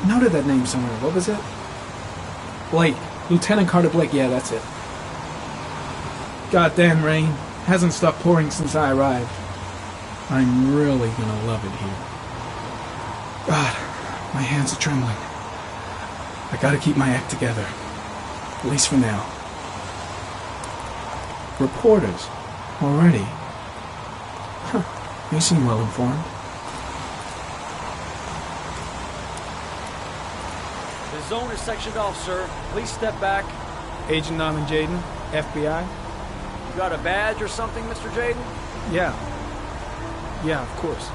noted that name somewhere. What was it? Blake. Lieutenant Carter Blake. Yeah, that's it. Goddamn rain. Hasn't stopped pouring since I arrived. I'm really gonna love it here. God, my hands are trembling. I gotta keep my act together. At least for now. Reporters? Already? Huh. They seem well informed. The zone is sectioned off, sir. Please step back. Agent Norman Jaden, FBI? You got a badge or something, Mr. Jaden? Yeah. Yeah, of course.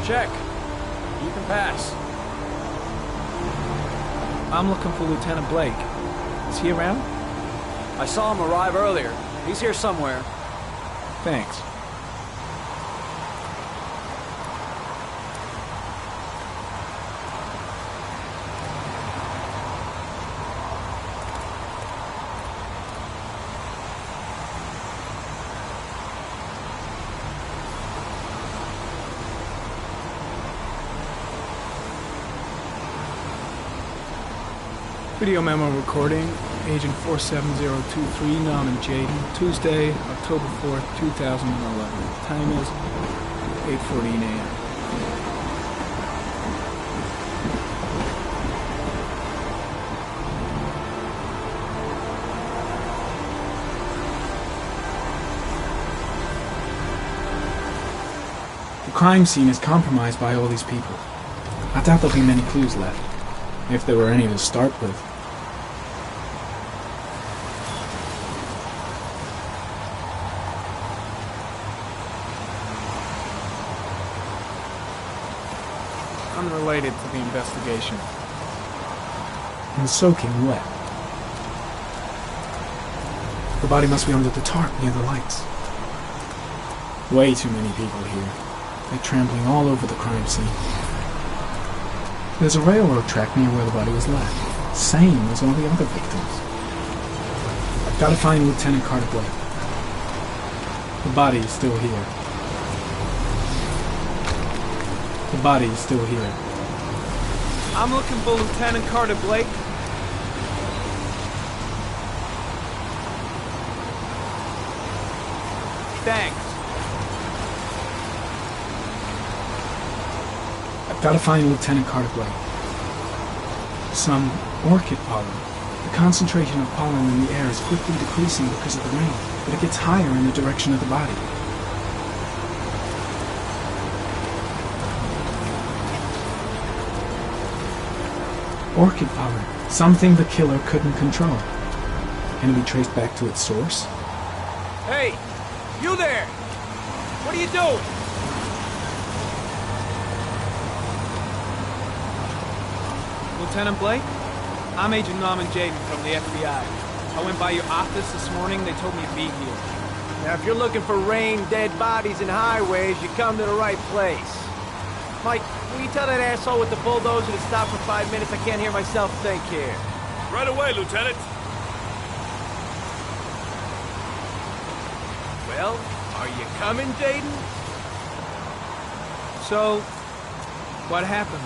Check. You can pass. I'm looking for Lieutenant Blake. Is he around? I saw him arrive earlier. He's here somewhere. Thanks. Video memo recording, Agent 47023, Norman Jaden, Tuesday, October 4th, 2011. Time is 8:14 a.m. The crime scene is compromised by all these people. I doubt there'll be many clues left, if there were any to start with. Unrelated to the investigation. And soaking wet. The body must be under the tarp near the lights. Way too many people here. They're trampling all over the crime scene. There's a railroad track near where the body was left. Same as all the other victims. I've got to find Lieutenant Carter Blake. The body is still here. The body is still here. I'm looking for Lieutenant Carter Blake. Thanks. I've got to find Lieutenant Carter Blake. Some orchid pollen. The concentration of pollen in the air is quickly decreasing because of the rain, but it gets higher in the direction of the body. Orchid pollen. Something the killer couldn't control. Can it be traced back to its source? Hey! You there! What are you doing? Lieutenant Blake? I'm Agent Norman Jaden from the FBI. I went by your office this morning. They told me to be here. Now, if you're looking for rain, dead bodies, and highways, you come to the right place. Mike, will you tell that asshole with the bulldozer to stop for 5 minutes? I can't hear myself think here. Right away, Lieutenant. Well, are you coming, Jaden? So, what happened?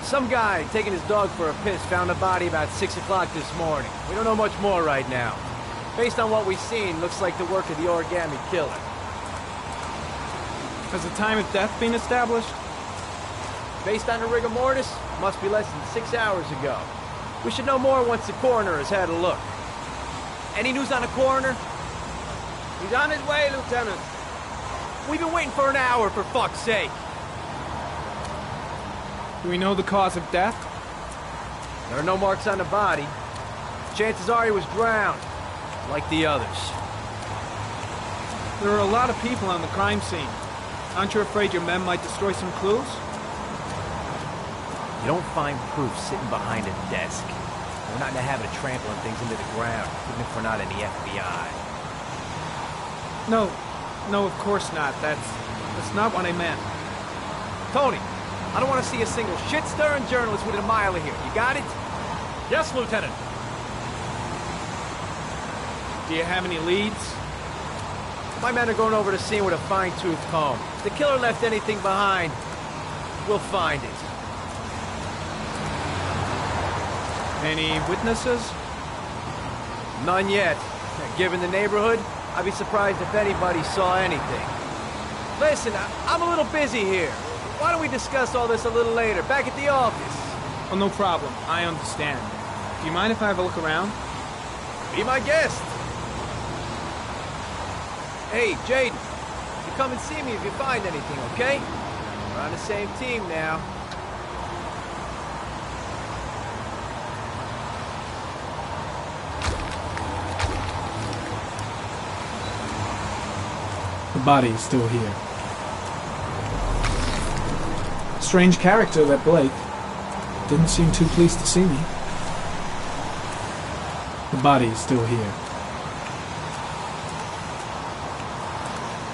Some guy taking his dog for a piss found a body about 6 o'clock this morning. We don't know much more right now. Based on what we've seen, looks like the work of the origami killer. Has the time of death been established? Based on the rigor mortis, must be less than 6 hours ago. We should know more once the coroner has had a look. Any news on the coroner? He's on his way, Lieutenant. We've been waiting for an hour, for fuck's sake. Do we know the cause of death? There are no marks on the body. Chances are he was drowned, like the others. There are a lot of people on the crime scene. Aren't you afraid your men might destroy some clues? You don't find proof sitting behind a desk. We're not in the habit of trampling things into the ground, even if we're not in the FBI. No, of course not. That's not what I meant. Tony, I don't want to see a single shit-stirring journalist within a mile of here. You got it? Yes, Lieutenant. Do you have any leads? My men are going over the scene with a fine-tooth comb. If the killer left anything behind, we'll find it. Any witnesses? None yet. Given the neighborhood, I'd be surprised if anybody saw anything. Listen, I'm a little busy here. Why don't we discuss all this a little later, back at the office? Oh, no problem. I understand. Do you mind if I have a look around? Be my guest. Hey, Jaden, you come and see me if you find anything, okay? We're on the same team now. The body is still here. Strange character, that Blake. Didn't seem too pleased to see me. The body is still here.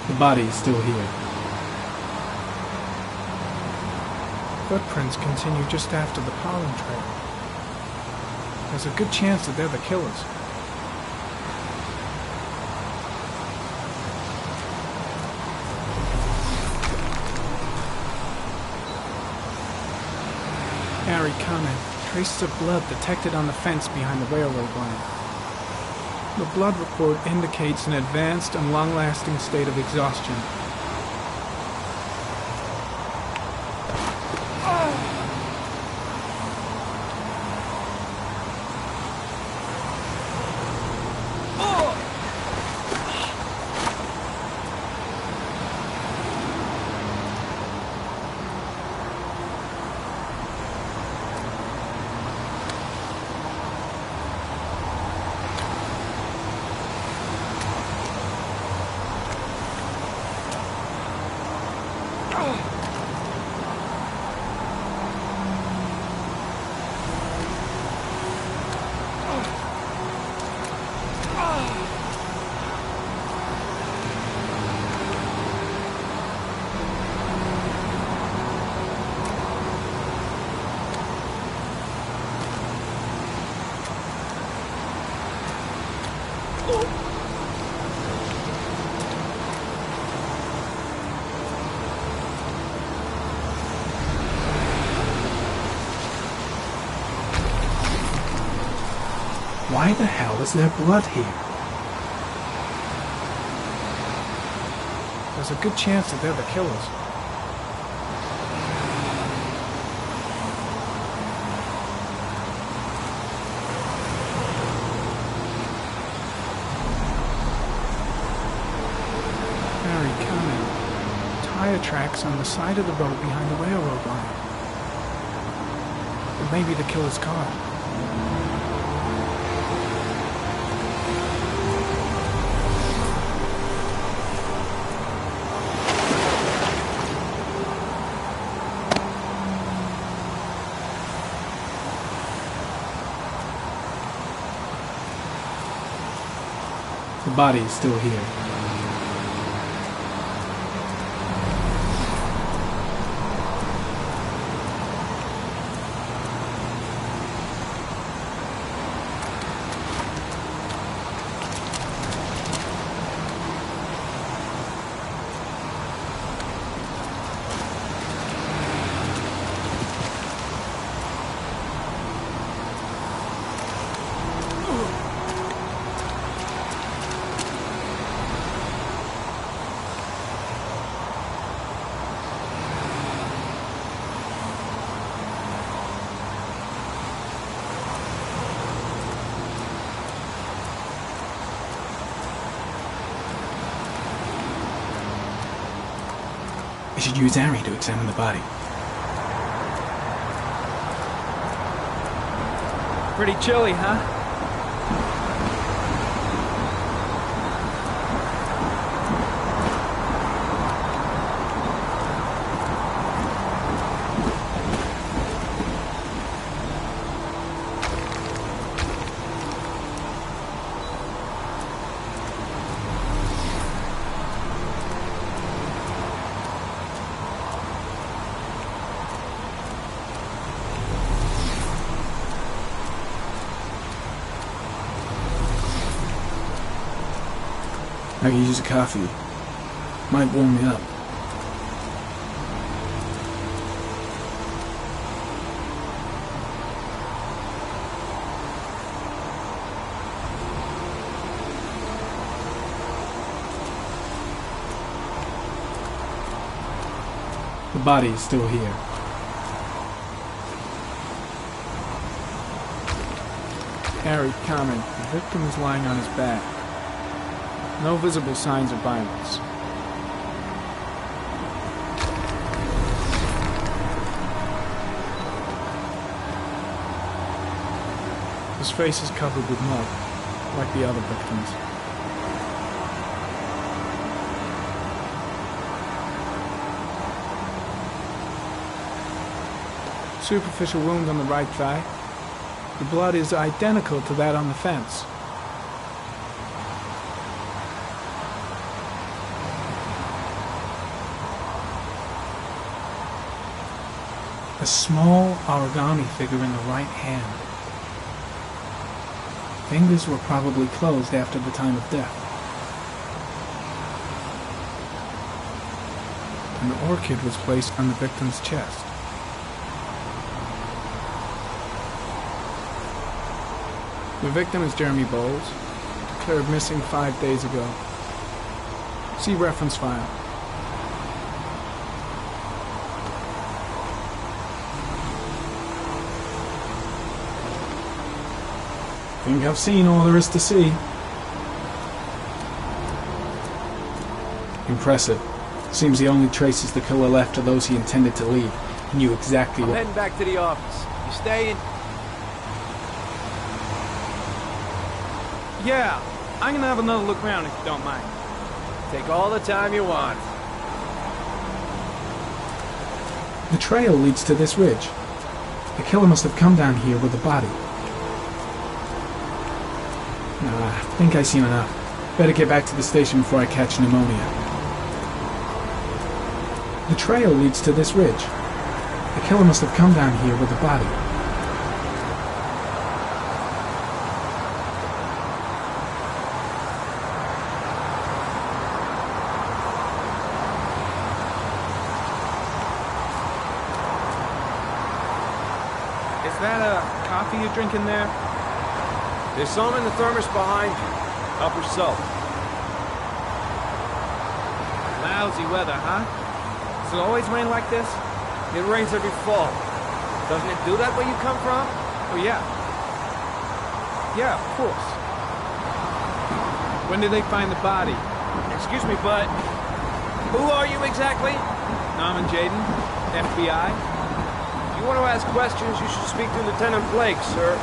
The body is still here. Footprints continue just after the pollen trail. There's a good chance that they're the killers. Harry comment. Traces of blood detected on the fence behind the railroad line. The blood report indicates an advanced and long-lasting state of exhaustion. Why the hell is there blood here? There's a good chance that they're the killers. Harry, comment. Tire tracks on the side of the road behind the railroad line. It may be the killer's car. The body is still here. We should use Harry to examine the body. Pretty chilly, huh? I could use a coffee. Might warm me up. The body is still here. Harry, comment. The victim is lying on his back. No visible signs of violence. His face is covered with mud, like the other victims. Superficial wound on the right thigh. The blood is identical to that on the fence. A small origami figure in the right hand. Fingers were probably closed after the time of death. An orchid was placed on the victim's chest. The victim is Jeremy Bowles, declared missing 5 days ago. See reference file. Think I've seen all there is to see. Impressive. Seems the only traces the killer left are those he intended to leave. He knew exactly I'm what... heading back to the office. You staying? Yeah, I'm gonna have another look around if you don't mind. Take all the time you want. The trail leads to this ridge. The killer must have come down here with the body. Nah, I think I've seen enough. Better get back to the station before I catch pneumonia. The trail leads to this ridge. The killer must have come down here with the body. Is that a coffee you're drinking there? There's some in the thermos behind you. Help yourself. Lousy weather, huh? Does it always rain like this? It rains every fall. Doesn't it do that where you come from? Oh, yeah. Yeah, of course. When did they find the body? Excuse me, but who are you exactly? Norman Jaden, FBI. If you want to ask questions, you should speak to Lieutenant Blake, sir.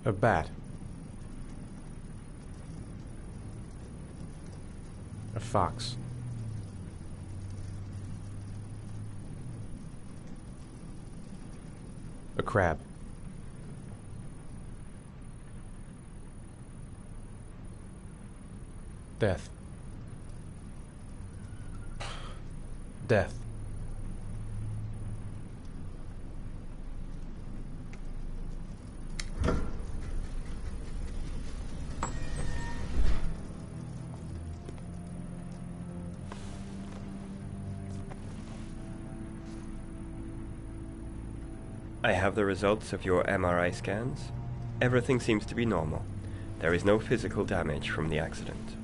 A bat. A fox. A crab. Death. Death. I have the results of your MRI scans. Everything seems to be normal. There is no physical damage from the accident.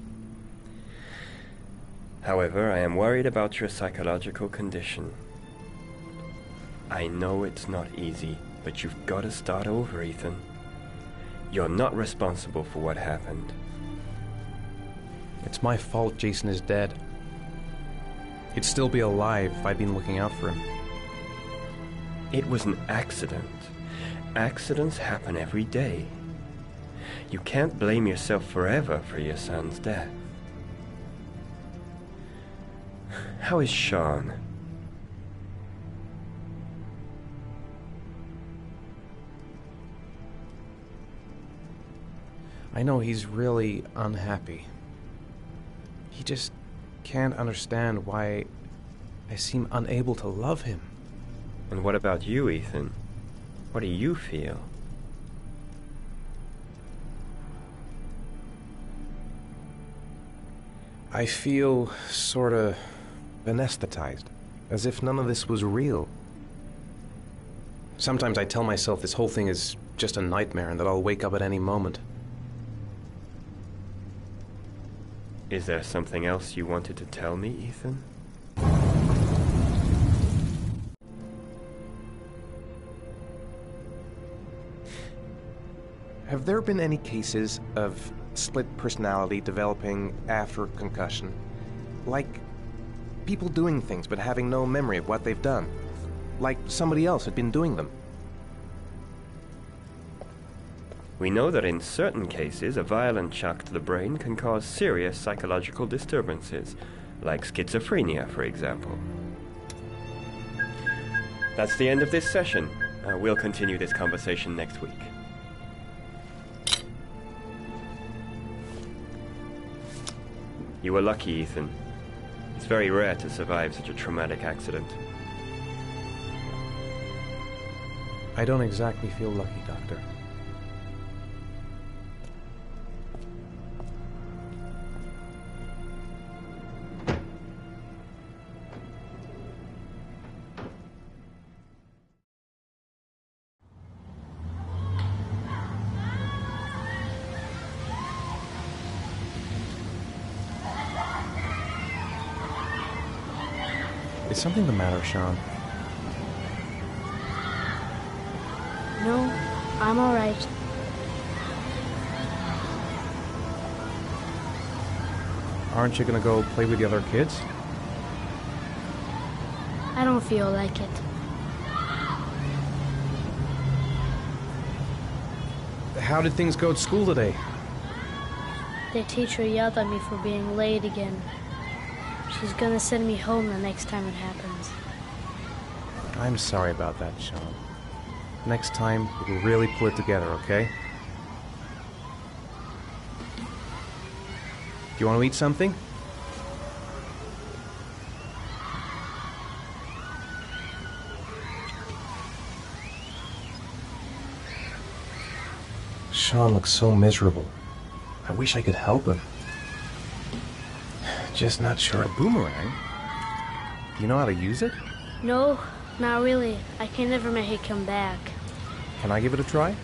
However, I am worried about your psychological condition. I know it's not easy, but you've got to start over, Ethan. You're not responsible for what happened. It's my fault Jason is dead. He'd still be alive if I'd been looking out for him. It was an accident. Accidents happen every day. You can't blame yourself forever for your son's death. How is Sean? I know he's really unhappy. He just can't understand why I seem unable to love him. And what about you, Ethan? What do you feel? I feel sorta anesthetized, as if none of this was real. Sometimes I tell myself this whole thing is just a nightmare and that I'll wake up at any moment. Is there something else you wanted to tell me, Ethan? Have there been any cases of split personality developing after concussion? Like people doing things but having no memory of what they've done? Like somebody else had been doing them? We know that in certain cases, a violent shock to the brain can cause serious psychological disturbances, like schizophrenia, for example. That's the end of this session. We'll continue this conversation next week. You were lucky, Ethan. It's very rare to survive such a traumatic accident. I don't exactly feel lucky, Doctor. Is something the matter, Sean? No, I'm all right. Aren't you gonna go play with the other kids? I don't feel like it. How did things go at school today? The teacher yelled at me for being late again. She's gonna send me home the next time it happens. I'm sorry about that, Sean. Next time, we'll really pull it together, okay? Do you want to eat something? Sean looks so miserable. I wish I could help him. Just not sure. A boomerang? Do you know how to use it? No, not really. I can never make it come back. Can I give it a try?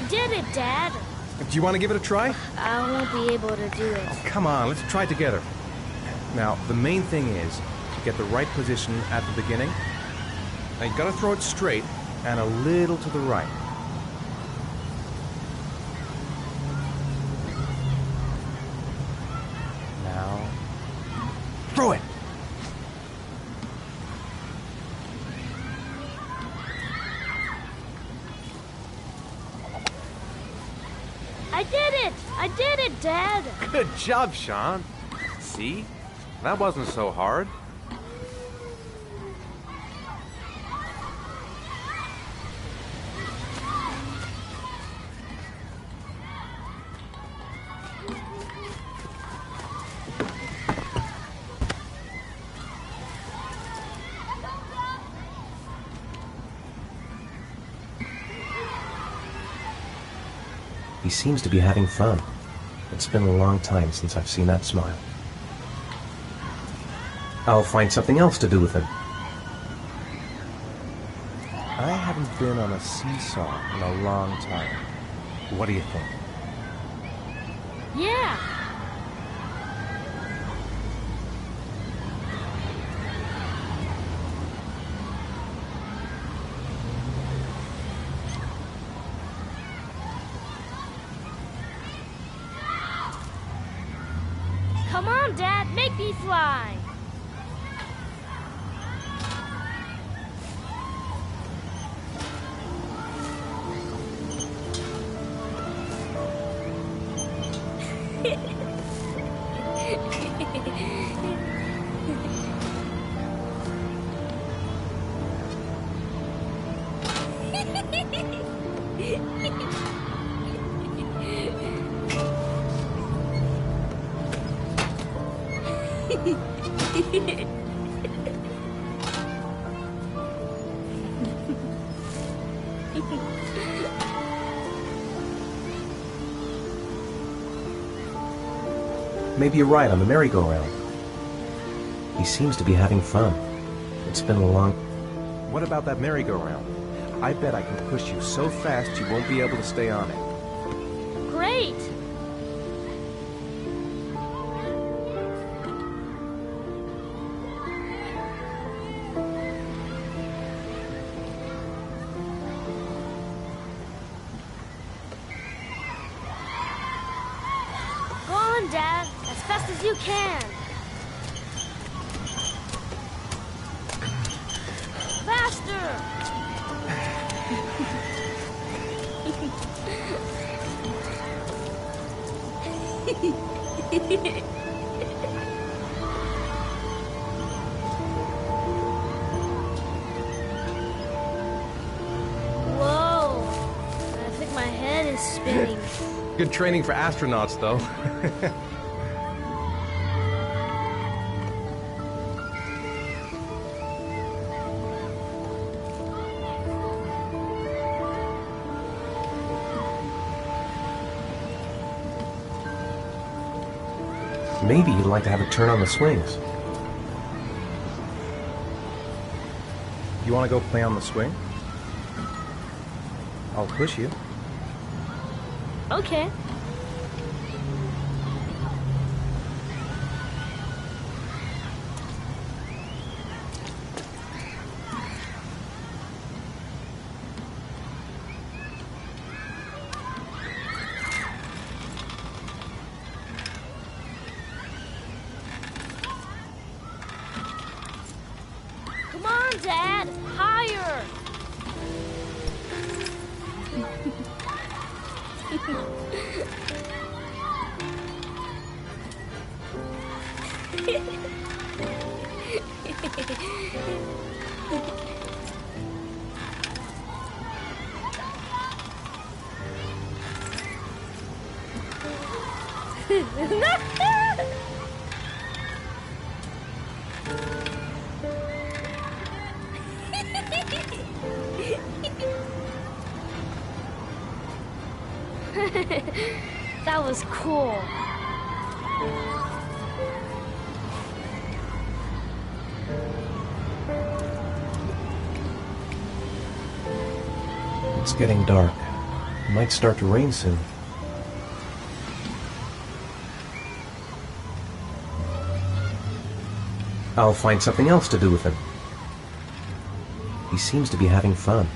did it, Dad. Do you want to give it a try? I won't be able to do it. Come on, let's try it together. Now, the main thing is to get the right position at the beginning. Now, you gotta throw it straight and a little to the right. Now, throw it! I did it, Dad. Good job, Sean. See? That wasn't so hard. He seems to be having fun. It's been a long time since I've seen that smile. I'll find something else to do with him. I haven't been on a seesaw in a long time. What do you think? Yeah. Come on, Dad, make me fly. Maybe you're right on the merry-go-round. He seems to be having fun. It's been a long... What about that merry-go-round? I bet I can push you so fast you won't be able to stay on it. Great. Go on, Dad, as fast as you can. Faster! Whoa! I think my head is spinning. Good training for astronauts, though. Maybe you'd like to have a turn on the swings. You want to go play on the swing? I'll push you. Okay. Come on, Dad! Higher! That was cool. It's getting dark. It might start to rain soon. I'll find something else to do with him. He seems to be having fun.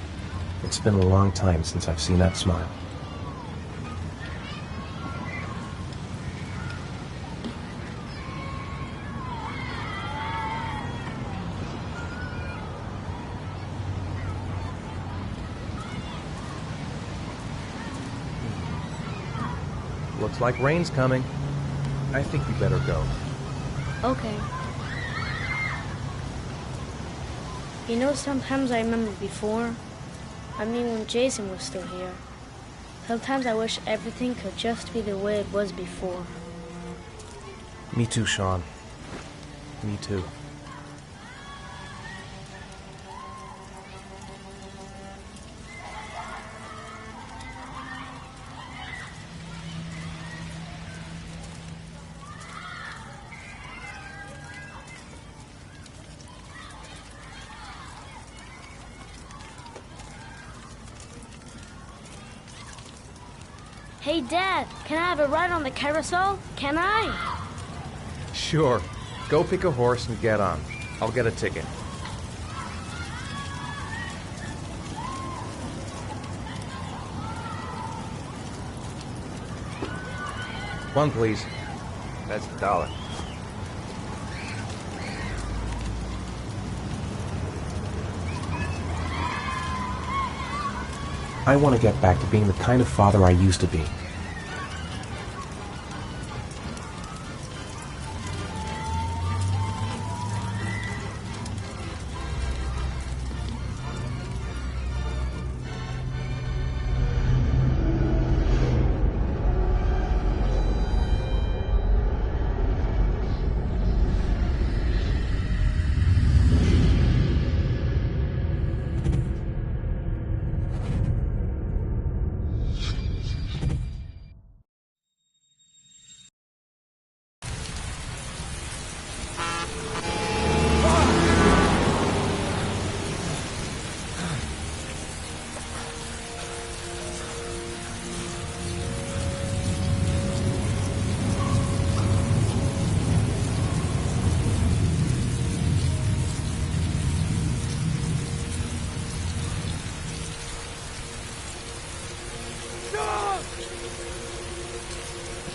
It's been a long time since I've seen that smile. Looks like rain's coming. I think we better go. Okay. You know, sometimes I remember before. I mean, when Jason was still here. Sometimes I wish everything could just be the way it was before. Me too, Sean. Me too. Hey, Dad, can I have a ride on the carousel? Can I? Sure. Go pick a horse and get on. I'll get a ticket. One, please. That's $1. I want to get back to being the kind of father I used to be.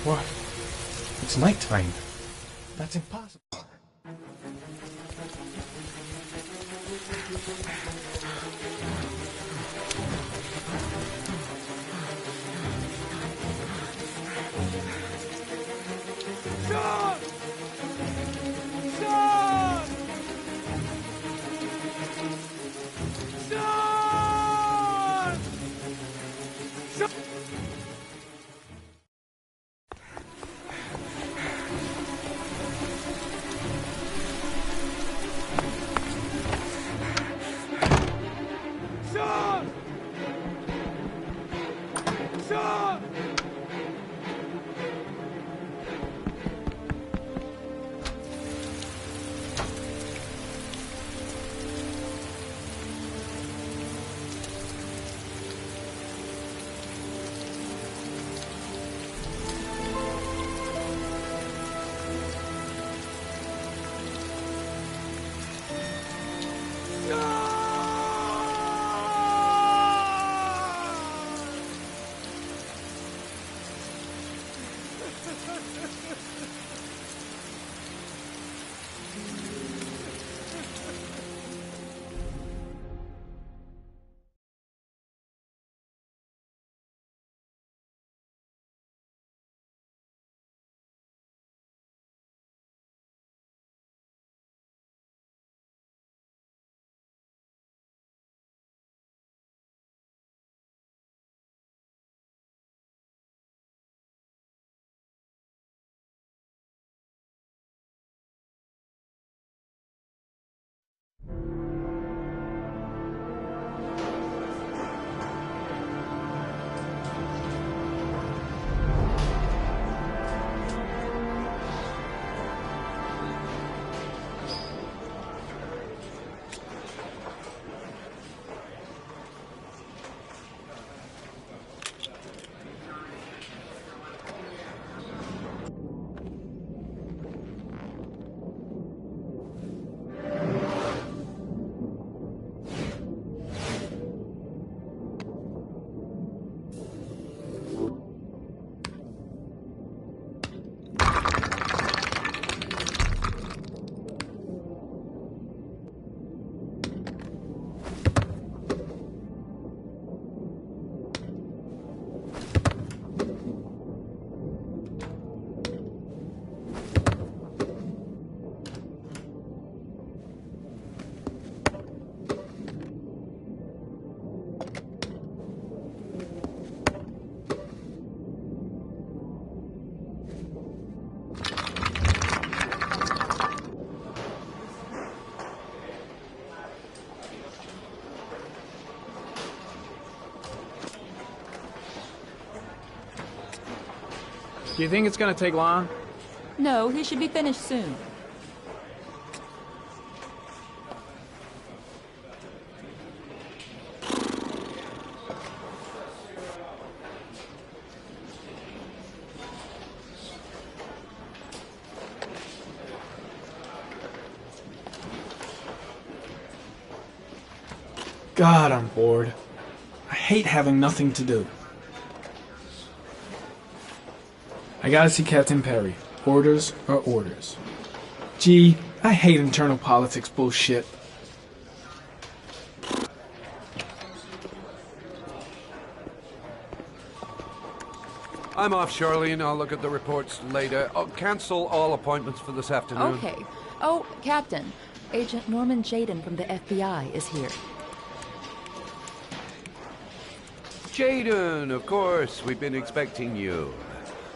What? It's nighttime. That's impossible. Sean! Sean! Sean! Sean! Do you think it's gonna take long? No, he should be finished soon. God, I'm bored. I hate having nothing to do. I gotta see Captain Perry. Orders are orders. Gee, I hate internal politics bullshit. I'm off, Charlene. I'll look at the reports later. Oh, cancel all appointments for this afternoon. Okay. Oh, Captain. Agent Norman Jaden from the FBI is here. Jaden, of course. We've been expecting you.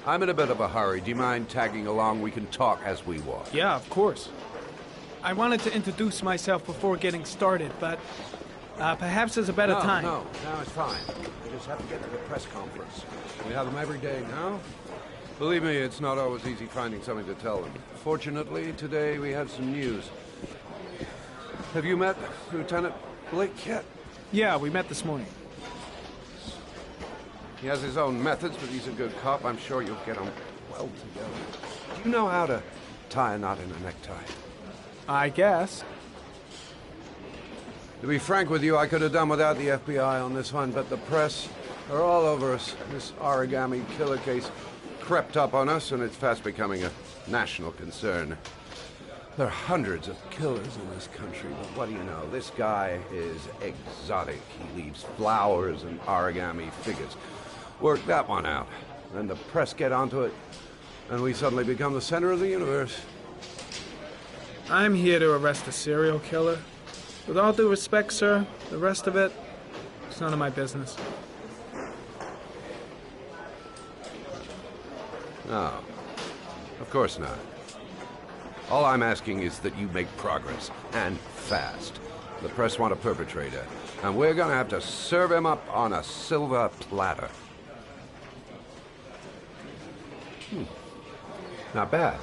I'm in a bit of a hurry. Do you mind tagging along? We can talk as we walk. Yeah, of course. I wanted to introduce myself before getting started, but perhaps there's a better time. No, it's fine. We just have to get to the press conference. We have them every day now. Believe me, it's not always easy finding something to tell them. Fortunately, today we have some news. Have you met Lieutenant Blake yet? Yeah, we met this morning. He has his own methods, but he's a good cop. I'm sure you'll get on well together. Do you know how to tie a knot in a necktie? I guess. To be frank with you, I could have done without the FBI on this one, but the press are all over us. This origami killer case crept up on us, and it's fast becoming a national concern. There are hundreds of killers in this country, but what do you know? This guy is exotic. He leaves flowers and origami figures. Work that one out. Then the press get onto it, and we suddenly become the center of the universe. I'm here to arrest a serial killer. With all due respect, sir, the rest of it, it's none of my business. No, of course not. All I'm asking is that you make progress, and fast. The press want a perpetrator, and we're gonna have to serve him up on a silver platter. Not bad.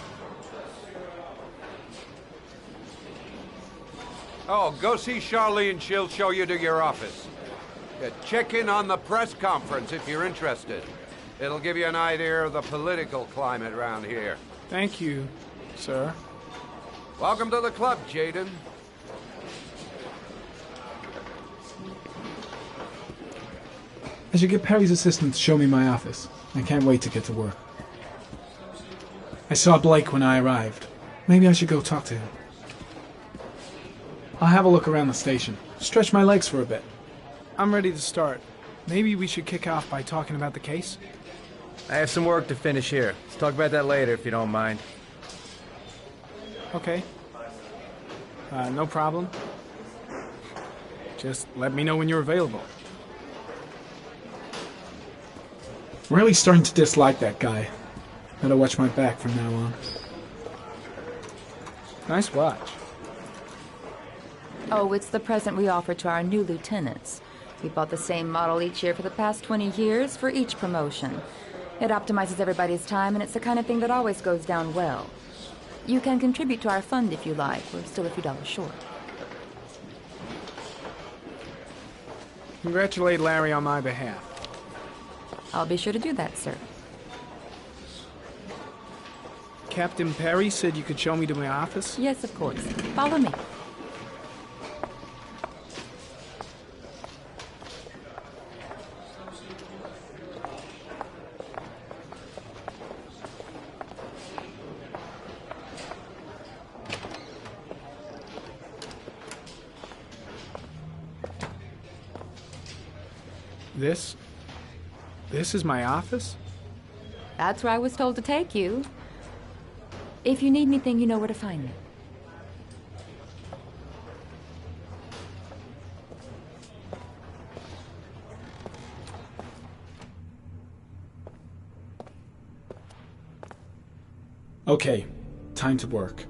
Oh, go see Charlene. She'll show you to your office. Yeah, check in on the press conference if you're interested. It'll give you an idea of the political climate around here. Thank you, sir. Welcome to the club, Jaden. I should get Perry's assistant to show me my office. I can't wait to get to work. I saw Blake when I arrived. Maybe I should go talk to him. I'll have a look around the station. Stretch my legs for a bit. I'm ready to start. Maybe we should kick off by talking about the case? I have some work to finish here. Let's talk about that later if you don't mind. Okay. No problem. Just let me know when you're available. Really starting to dislike that guy. Better watch my back from now on. Nice watch. Oh, it's the present we offer to our new lieutenants. We bought the same model each year for the past 20 years for each promotion. It optimizes everybody's time, and it's the kind of thing that always goes down well. You can contribute to our fund if you like. We're still a few dollars short. Congratulate Larry on my behalf. I'll be sure to do that, sir. Captain Perry said you could show me to my office? Yes, of course. Follow me. This is my office? That's where I was told to take you. If you need anything, you know where to find me. Okay, time to work.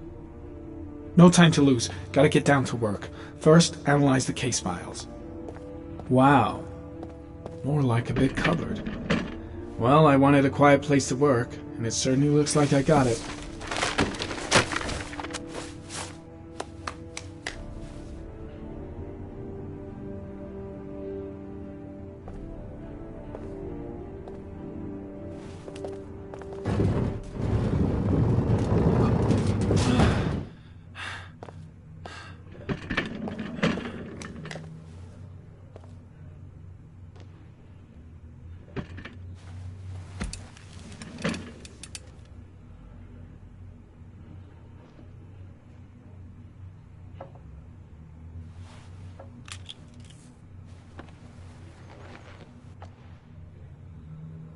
No time to lose. Gotta get down to work. First, analyze the case files. Wow. More like a big cupboard. Well, I wanted a quiet place to work. And it certainly looks like I got it.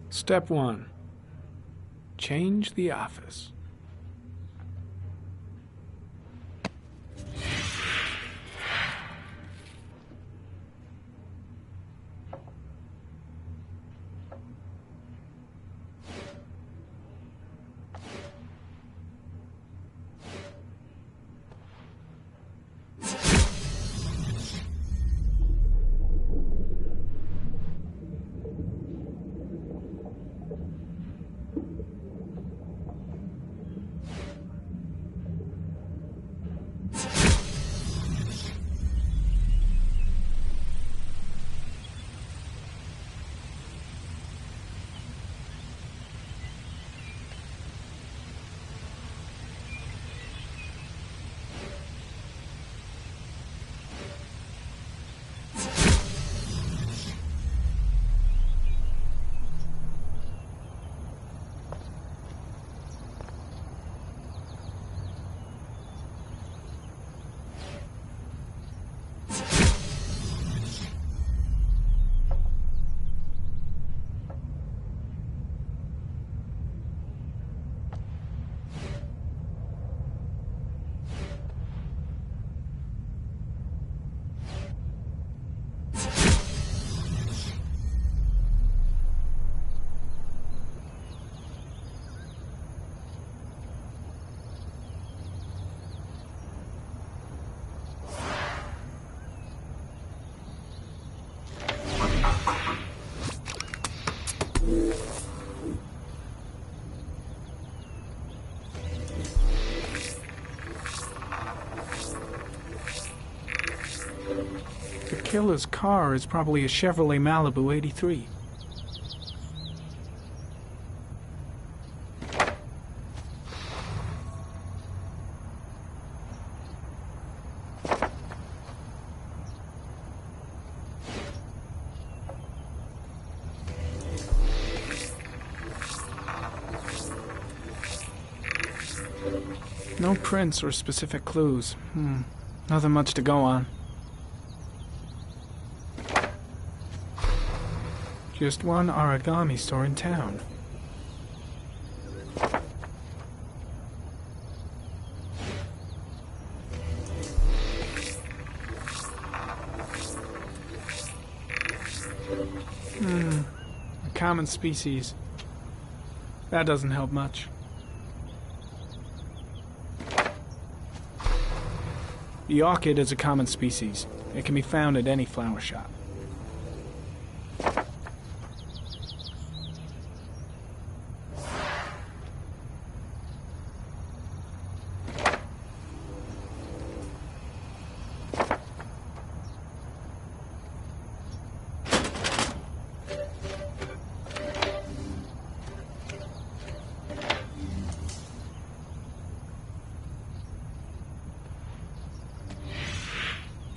Step 1. Change the office. The killer's car is probably a Chevrolet Malibu 83. No prints or specific clues. Nothing much to go on. Just one origami store in town. A common species. That doesn't help much. The orchid is a common species. It can be found at any flower shop.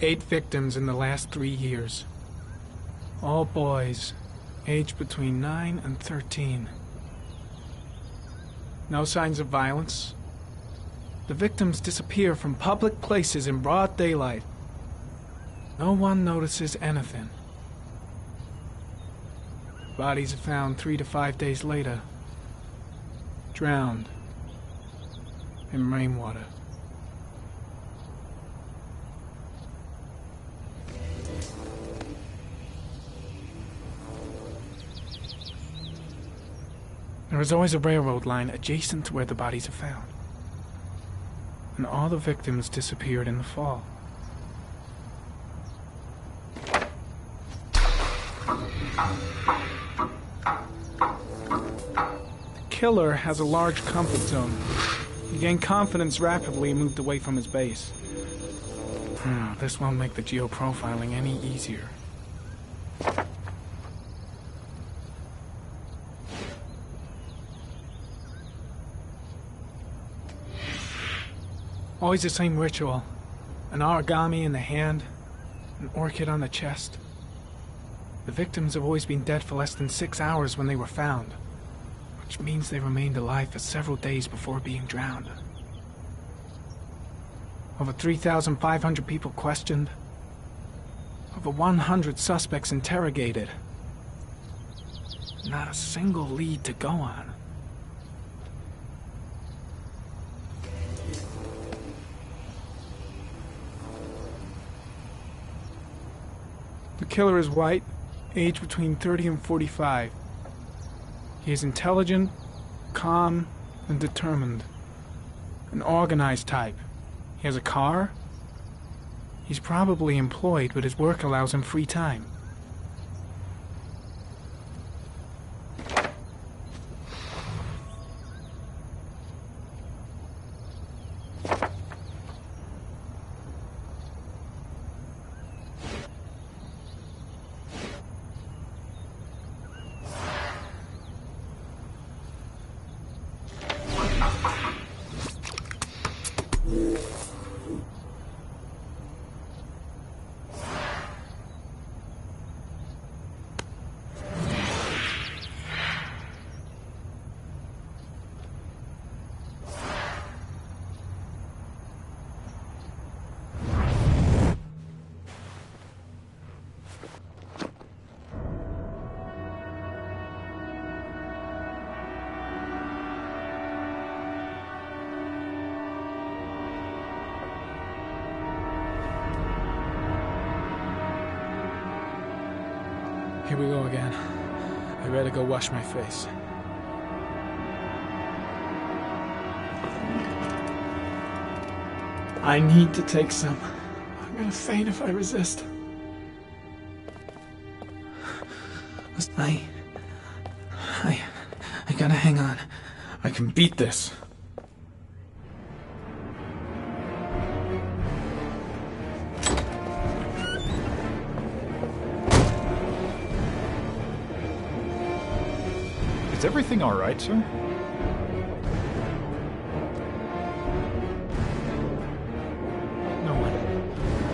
Eight victims in the last 3 years. All boys, aged between 9 and 13. No signs of violence. The victims disappear from public places in broad daylight. No one notices anything. Bodies are found 3 to 5 days later, drowned in rainwater. There is always a railroad line adjacent to where the bodies are found. And all the victims disappeared in the fall. The killer has a large comfort zone. He gained confidence rapidly and moved away from his base. This won't make the geoprofiling any easier. Always the same ritual. An origami in the hand, an orchid on the chest. The victims have always been dead for less than 6 hours when they were found, which means they remained alive for several days before being drowned. Over 3,500 people questioned. Over 100 suspects interrogated. Not a single lead to go on. The killer is white, aged between 30 and 45. He is intelligent, calm, and determined. An organized type. He has a car. He's probably employed, but his work allows him free time. Here we go again. I better go wash my face. I need to take some. I'm gonna faint if I resist. I gotta hang on. I can beat this. Is everything all right, sir?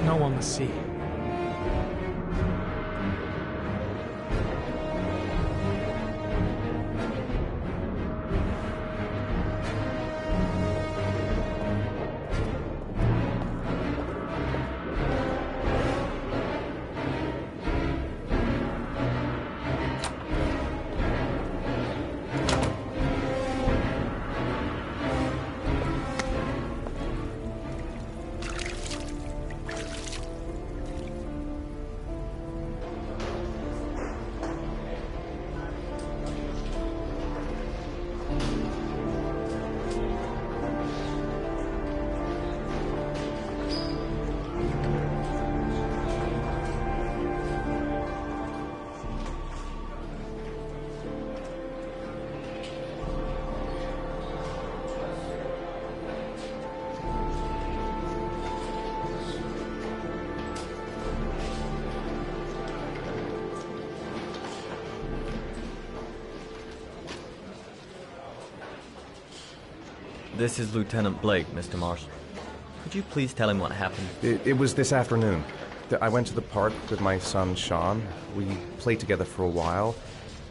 No one will see. This is Lieutenant Blake, Mr. Marshall. Could you please tell him what happened? It was this afternoon. I went to the park with my son, Sean. We played together for a while,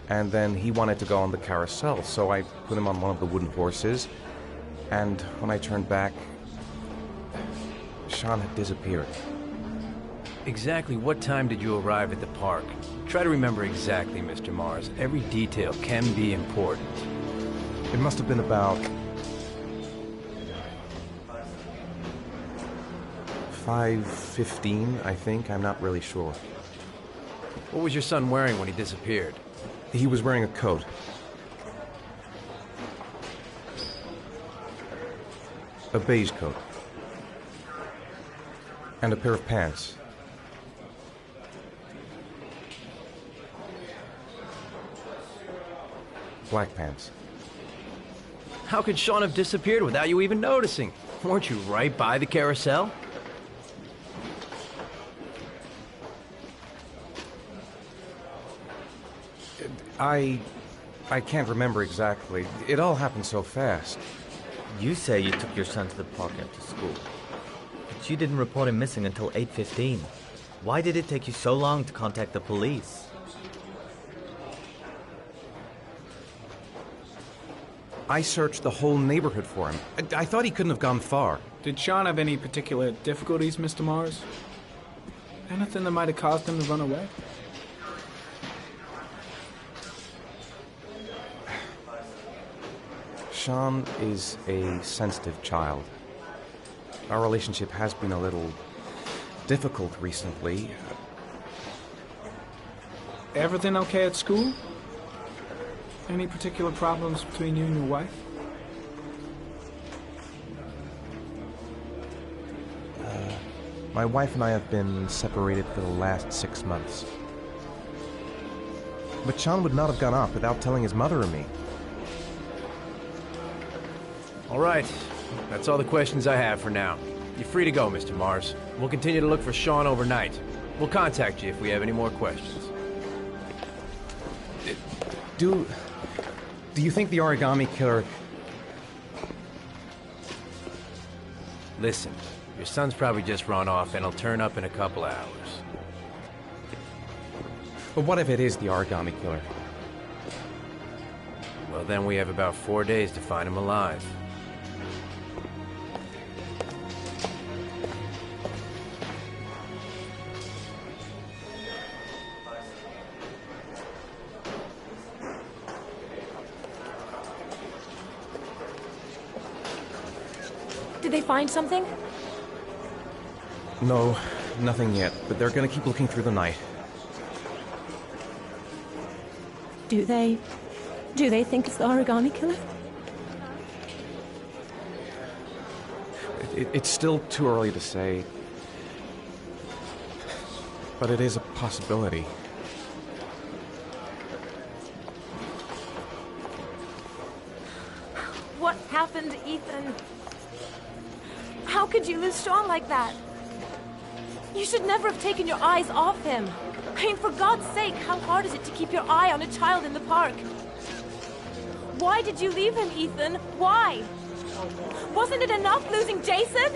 and then he wanted to go on the carousel, so I put him on one of the wooden horses, and when I turned back, Sean had disappeared. Exactly what time did you arrive at the park? Try to remember exactly, Mr. Mars. Every detail can be important. It must have been about 5:15, I think. I'm not really sure. What was your son wearing when he disappeared? He was wearing a coat. A beige coat. And a pair of pants. Black pants. How could Sean have disappeared without you even noticing? Weren't you right by the carousel? I can't remember exactly. It all happened so fast. You say you took your son to the park after school, but you didn't report him missing until 8:15. Why did it take you so long to contact the police? I searched the whole neighborhood for him. I thought he couldn't have gone far. Did Sean have any particular difficulties, Mr. Mars? Anything that might have caused him to run away? Sean is a sensitive child. Our relationship has been a little difficult recently. Everything okay at school? Any particular problems between you and your wife? My wife and I have been separated for the last 6 months. But Sean would not have gone off without telling his mother or me. All right. That's all the questions I have for now. You're free to go, Mr. Mars. We'll continue to look for Sean overnight. We'll contact you if we have any more questions. Do you think the origami killer... Listen, your son's probably just run off and he'll turn up in a couple hours. But what if it is the origami killer? Well, then we have about 4 days to find him alive. Did they find something? No, nothing yet, but they're gonna keep looking through the night. Do they think it's the origami killer? It's still too early to say, but it is a possibility. What happened, Ethan? How could you lose Sean like that? You should never have taken your eyes off him. I mean, for God's sake, how hard is it to keep your eye on a child in the park? Why did you leave him, Ethan? Why? Wasn't it enough losing Jason?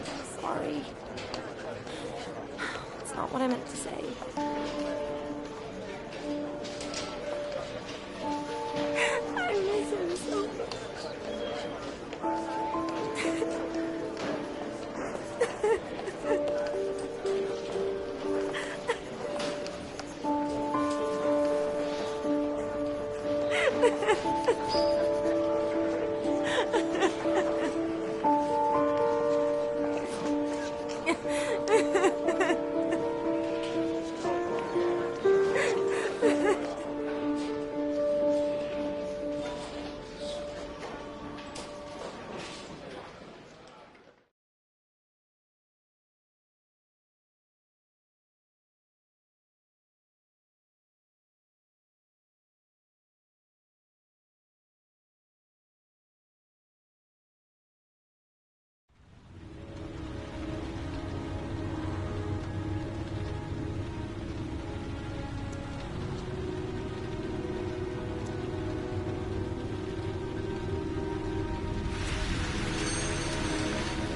I'm sorry. It's not what I meant to say. I miss him so much.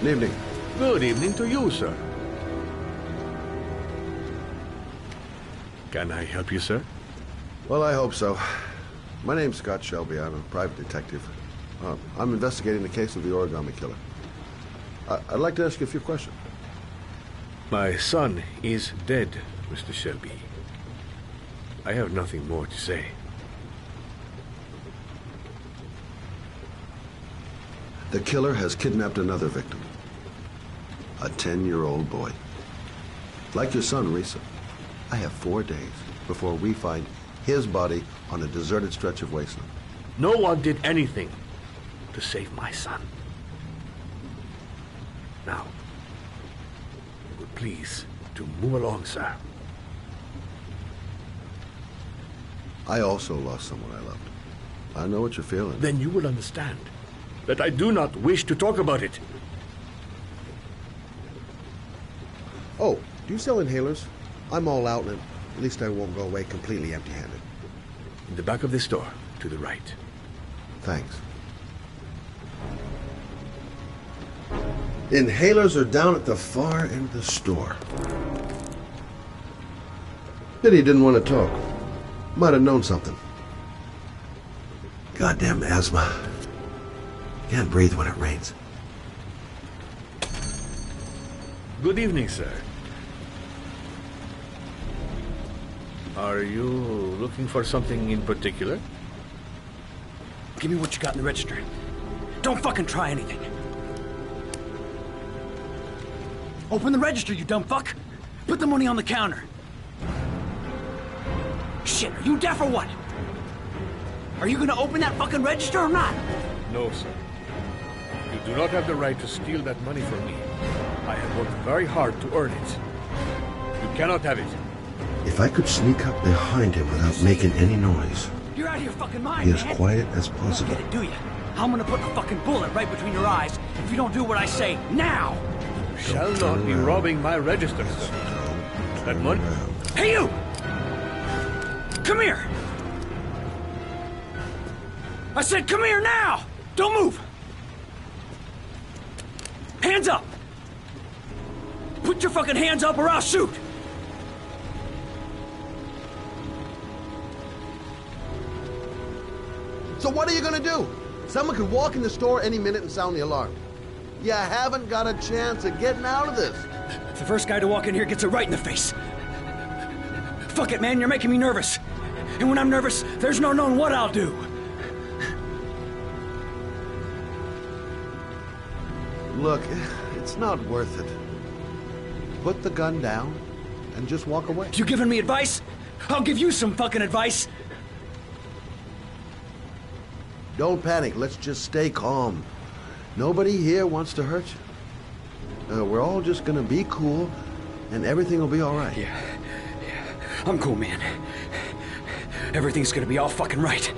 Good evening. Good evening to you, sir. Can I help you, sir? Well, I hope so. My name's Scott Shelby. I'm a private detective. I'm investigating the case of the origami killer. I'd like to ask you a few questions. My son is dead, Mr. Shelby. I have nothing more to say. The killer has kidnapped another victim. A 10-year-old boy. Like your son, Risa, I have 4 days before we find his body on a deserted stretch of wasteland. No one did anything to save my son. Now, please to move along, sir. I also lost someone I loved. I know what you're feeling. Then you will understand that I do not wish to talk about it. Oh, do you sell inhalers? I'm all out, and at least I won't go away completely empty-handed. In the back of the store, to the right. Thanks. Inhalers are down at the far end of the store. Pity he didn't want to talk. Might have known something. Goddamn asthma. Can't breathe when it rains. Good evening, sir. Are you looking for something in particular? Give me what you got in the register. Don't fucking try anything. Open the register, you dumb fuck. Put the money on the counter. Shit, are you deaf or what? Are you gonna open that fucking register or not? No, sir. You do not have the right to steal that money from me. I have worked very hard to earn it. You cannot have it. If I could sneak up behind him without making any noise. You're out of your fucking mind, Be as man. quiet as You possible. don't get it, do you? I'm gonna put a fucking bullet right between your eyes if you don't do what I say now. You shall not be robbing my register, sir. That money? Hey, you! Come here! I said come here now! Don't move! Hands up! Put your fucking hands up or I'll shoot! So what are you gonna do? Someone could walk in the store any minute and sound the alarm. You haven't got a chance of getting out of this. The first guy to walk in here gets it right in the face. Fuck it, man, you're making me nervous. And when I'm nervous, there's no knowing what I'll do. Look, it's not worth it. Put the gun down and just walk away. You giving me advice? I'll give you some fucking advice. Don't panic. Let's just stay calm. Nobody here wants to hurt you. We're all just gonna be cool, and everything will be all right. Yeah. I'm cool, man. Everything's gonna be all fucking right.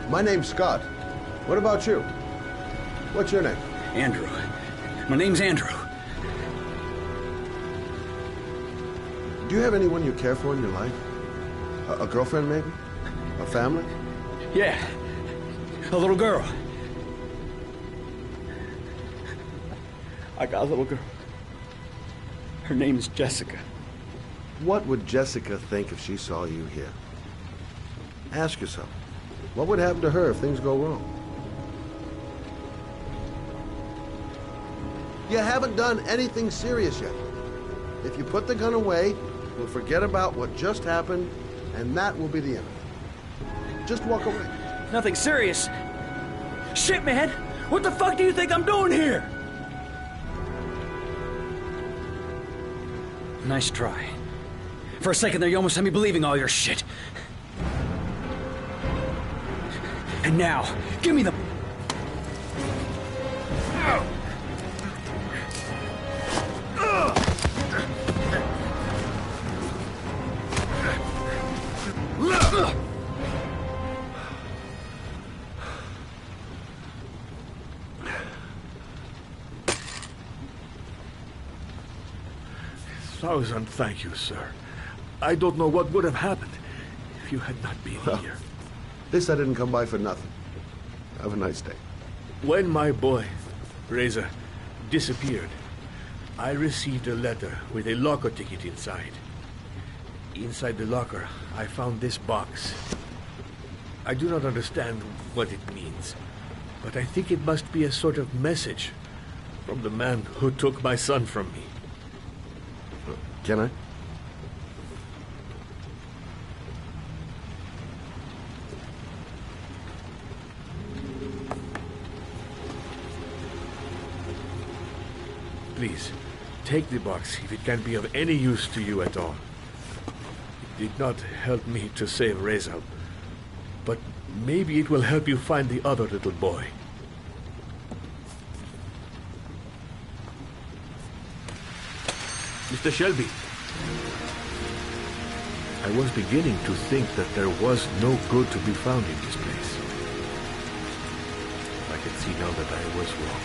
My name's Scott. What about you? What's your name? Andrew. My name's Andrew. Do you have anyone you care for in your life? A girlfriend, maybe? A family? Yeah. A little girl. I got a little girl. Her name's Jessica. What would Jessica think if she saw you here? Ask yourself, what would happen to her if things go wrong? You haven't done anything serious yet. If you put the gun away, we'll forget about what just happened, and that will be the end of it. Just walk away. Nothing serious. Shit, man! What the fuck do you think I'm doing here? Nice try. For a second there, you almost had me believing all your shit. And now, give me the... Thousand thank you, sir. I don't know what would have happened if you had not been here. This I didn't come by for nothing. Have a nice day. When my boy, Reza, disappeared, I received a letter with a locker ticket inside. Inside the locker, I found this box. I do not understand what it means, but I think it must be a sort of message from the man who took my son from me. Can I? Please, take the box if it can be of any use to you at all. It did not help me to save Reza, but maybe it will help you find the other little boy. Mr. Shelby. I was beginning to think that there was no good to be found in this place. I can see now that I was wrong.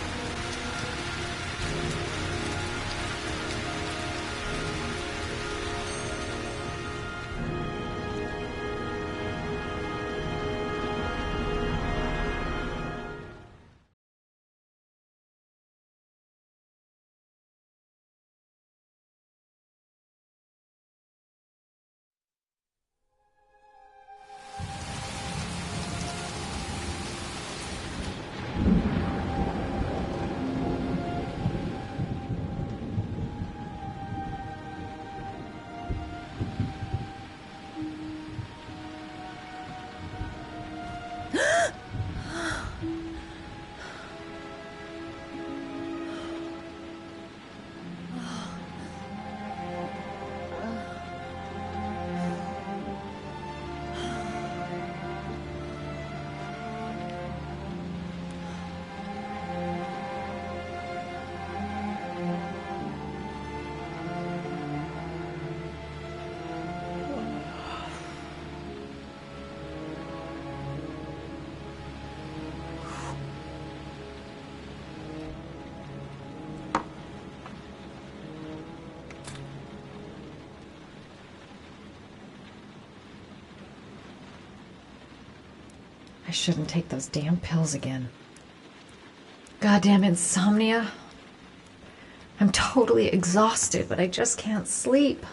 I shouldn't take those damn pills again. Goddamn insomnia. I'm totally exhausted, but I just can't sleep.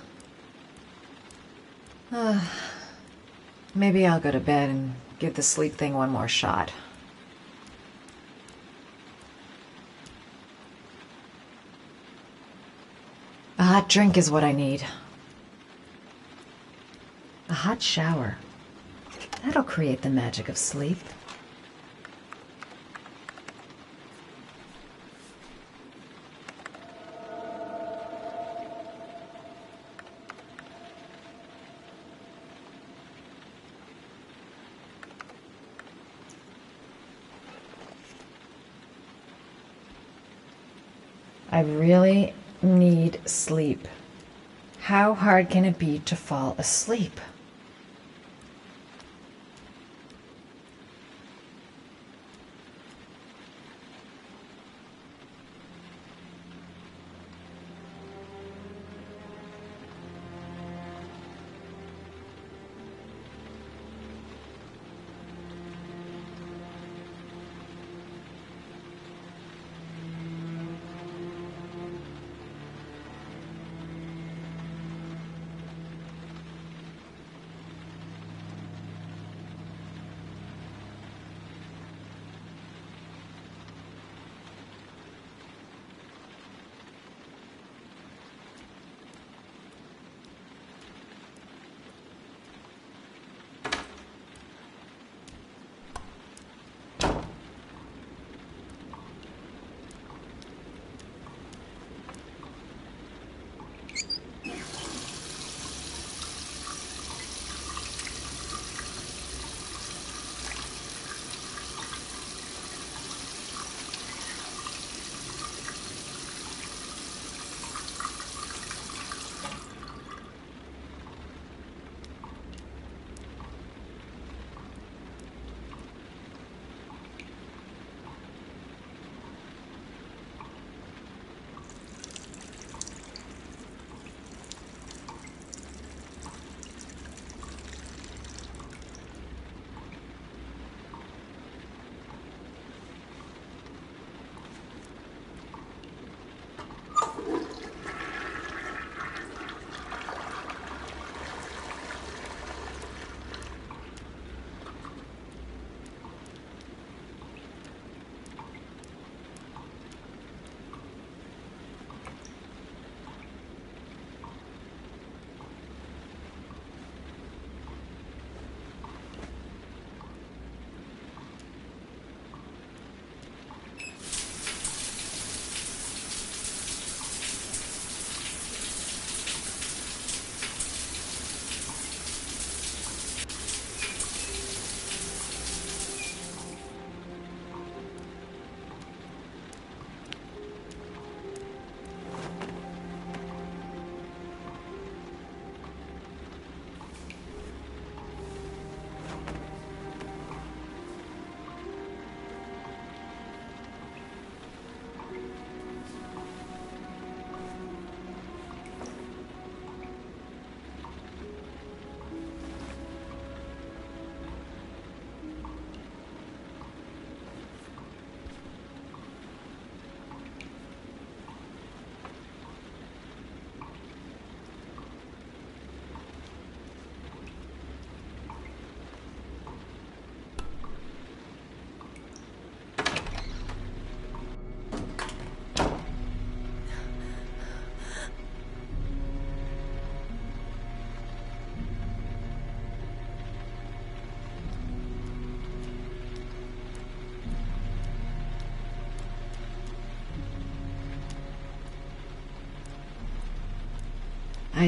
Maybe I'll go to bed and give the sleep thing one more shot. A hot drink is what I need. A hot shower. That'll create the magic of sleep. I really need sleep. How hard can it be to fall asleep?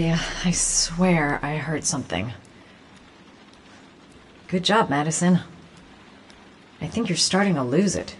I swear I heard something. Good job, Madison. I think you're starting to lose it.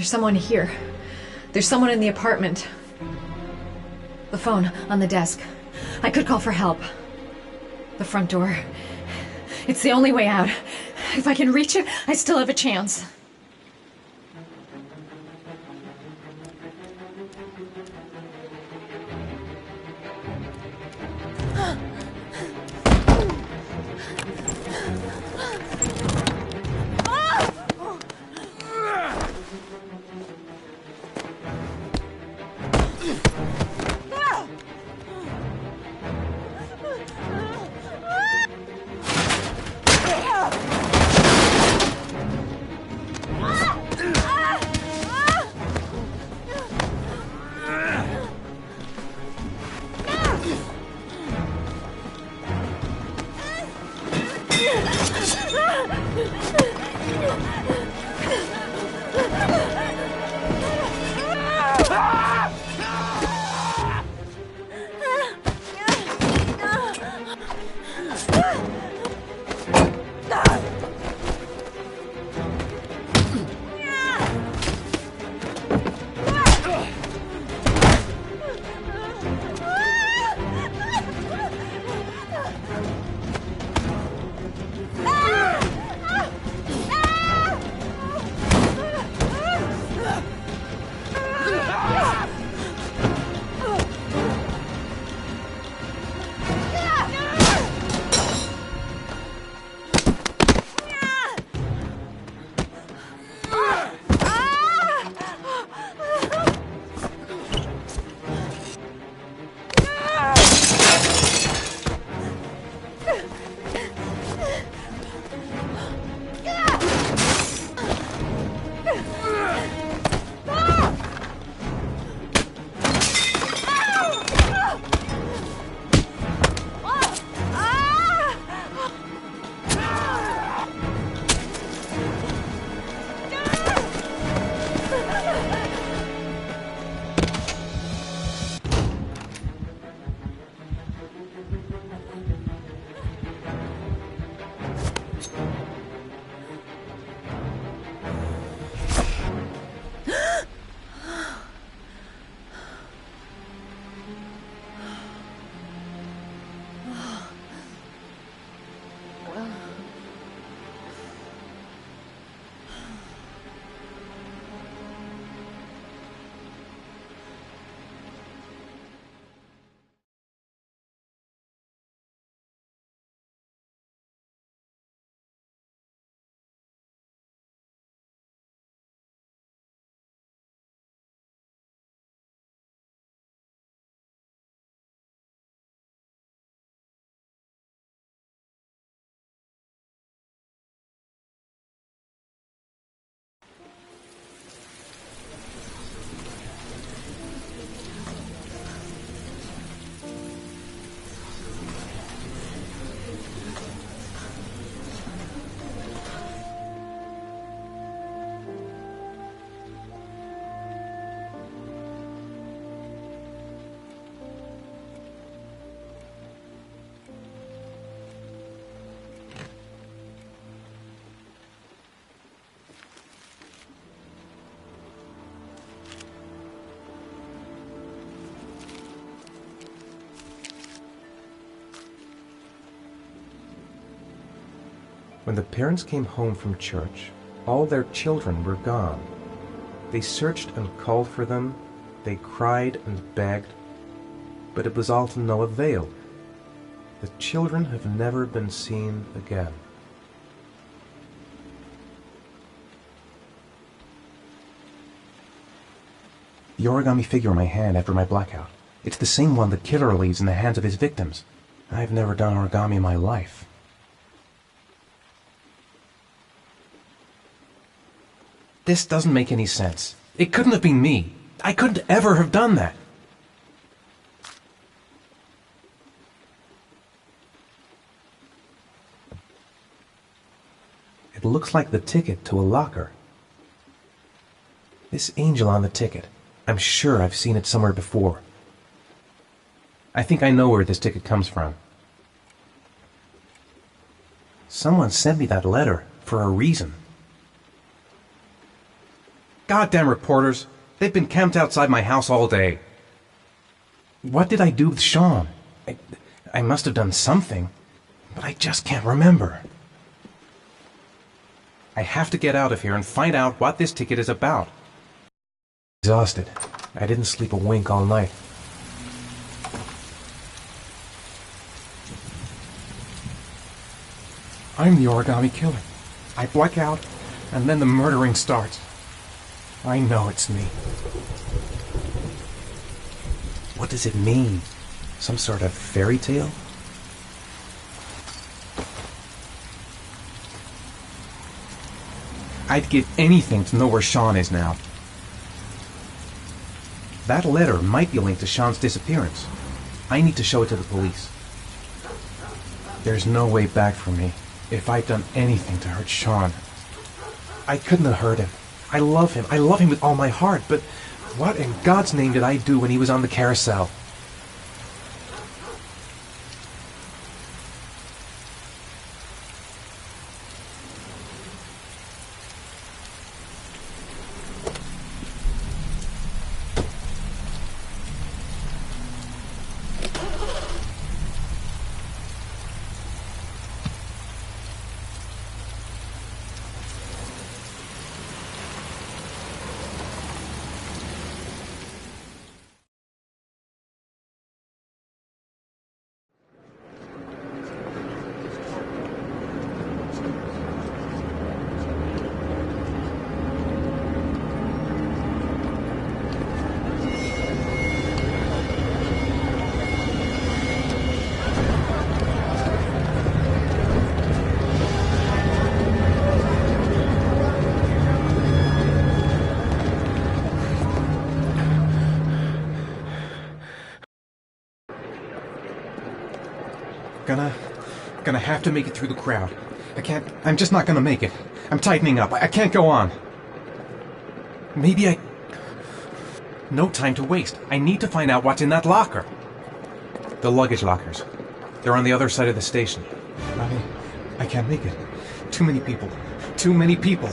There's someone here. There's someone in the apartment. The phone on the desk. I could call for help. The front door. It's the only way out. If I can reach it, I still have a chance. When the parents came home from church, all their children were gone. They searched and called for them, they cried and begged, but it was all to no avail. The children have never been seen again. The origami figure in my hand after my blackout. It's the same one the killer leaves in the hands of his victims. I've never done origami in my life. This doesn't make any sense. It couldn't have been me. I couldn't ever have done that. It looks like the ticket to a locker. This angel on the ticket. I'm sure I've seen it somewhere before. I think I know where this ticket comes from. Someone sent me that letter for a reason. Goddamn reporters! They've been camped outside my house all day. What did I do with Sean? I must have done something, but I just can't remember. I have to get out of here and find out what this ticket is about. Exhausted. I didn't sleep a wink all night. I'm the origami killer. I black out, and then the murdering starts. I know it's me. What does it mean? Some sort of fairy tale? I'd give anything to know where Sean is now. That letter might be linked to Sean's disappearance. I need to show it to the police. There's no way back for me. If I'd done anything to hurt Sean, I couldn't have hurt him. I love him. I love him with all my heart, but what in God's name did I do when he was on the carousel? Gonna have to make it through the crowd. I'm just not gonna make it. I'm tightening up. I can't go on. No time to waste. I need to find out what's in that locker. The luggage lockers. They're on the other side of the station. I can't make it. Too many people. Too many people.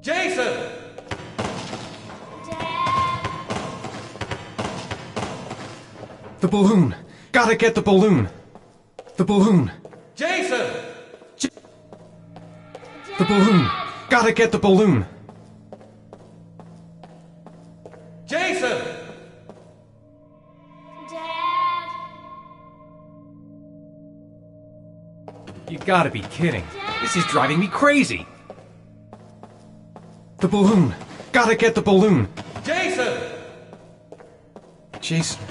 Jason! The balloon! Gotta get the balloon! The balloon! Jason! The balloon! Gotta get the balloon! Jason! gotta be kidding. This is driving me crazy. The balloon. Gotta get the balloon. Jason! Jason.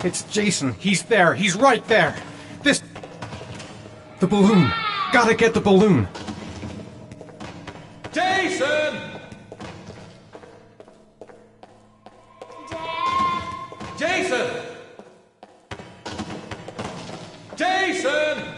It's Jason. He's there. He's right there. The balloon. Gotta get the balloon. Jason! Jason! Jason!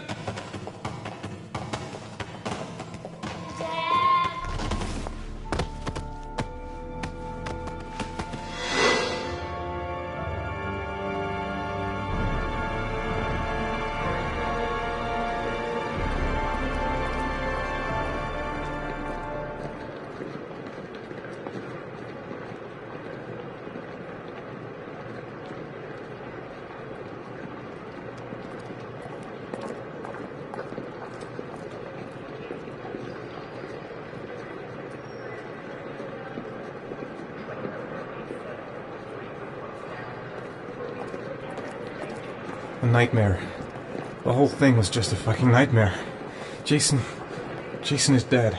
A nightmare. The whole thing was just a fucking nightmare. Jason is dead.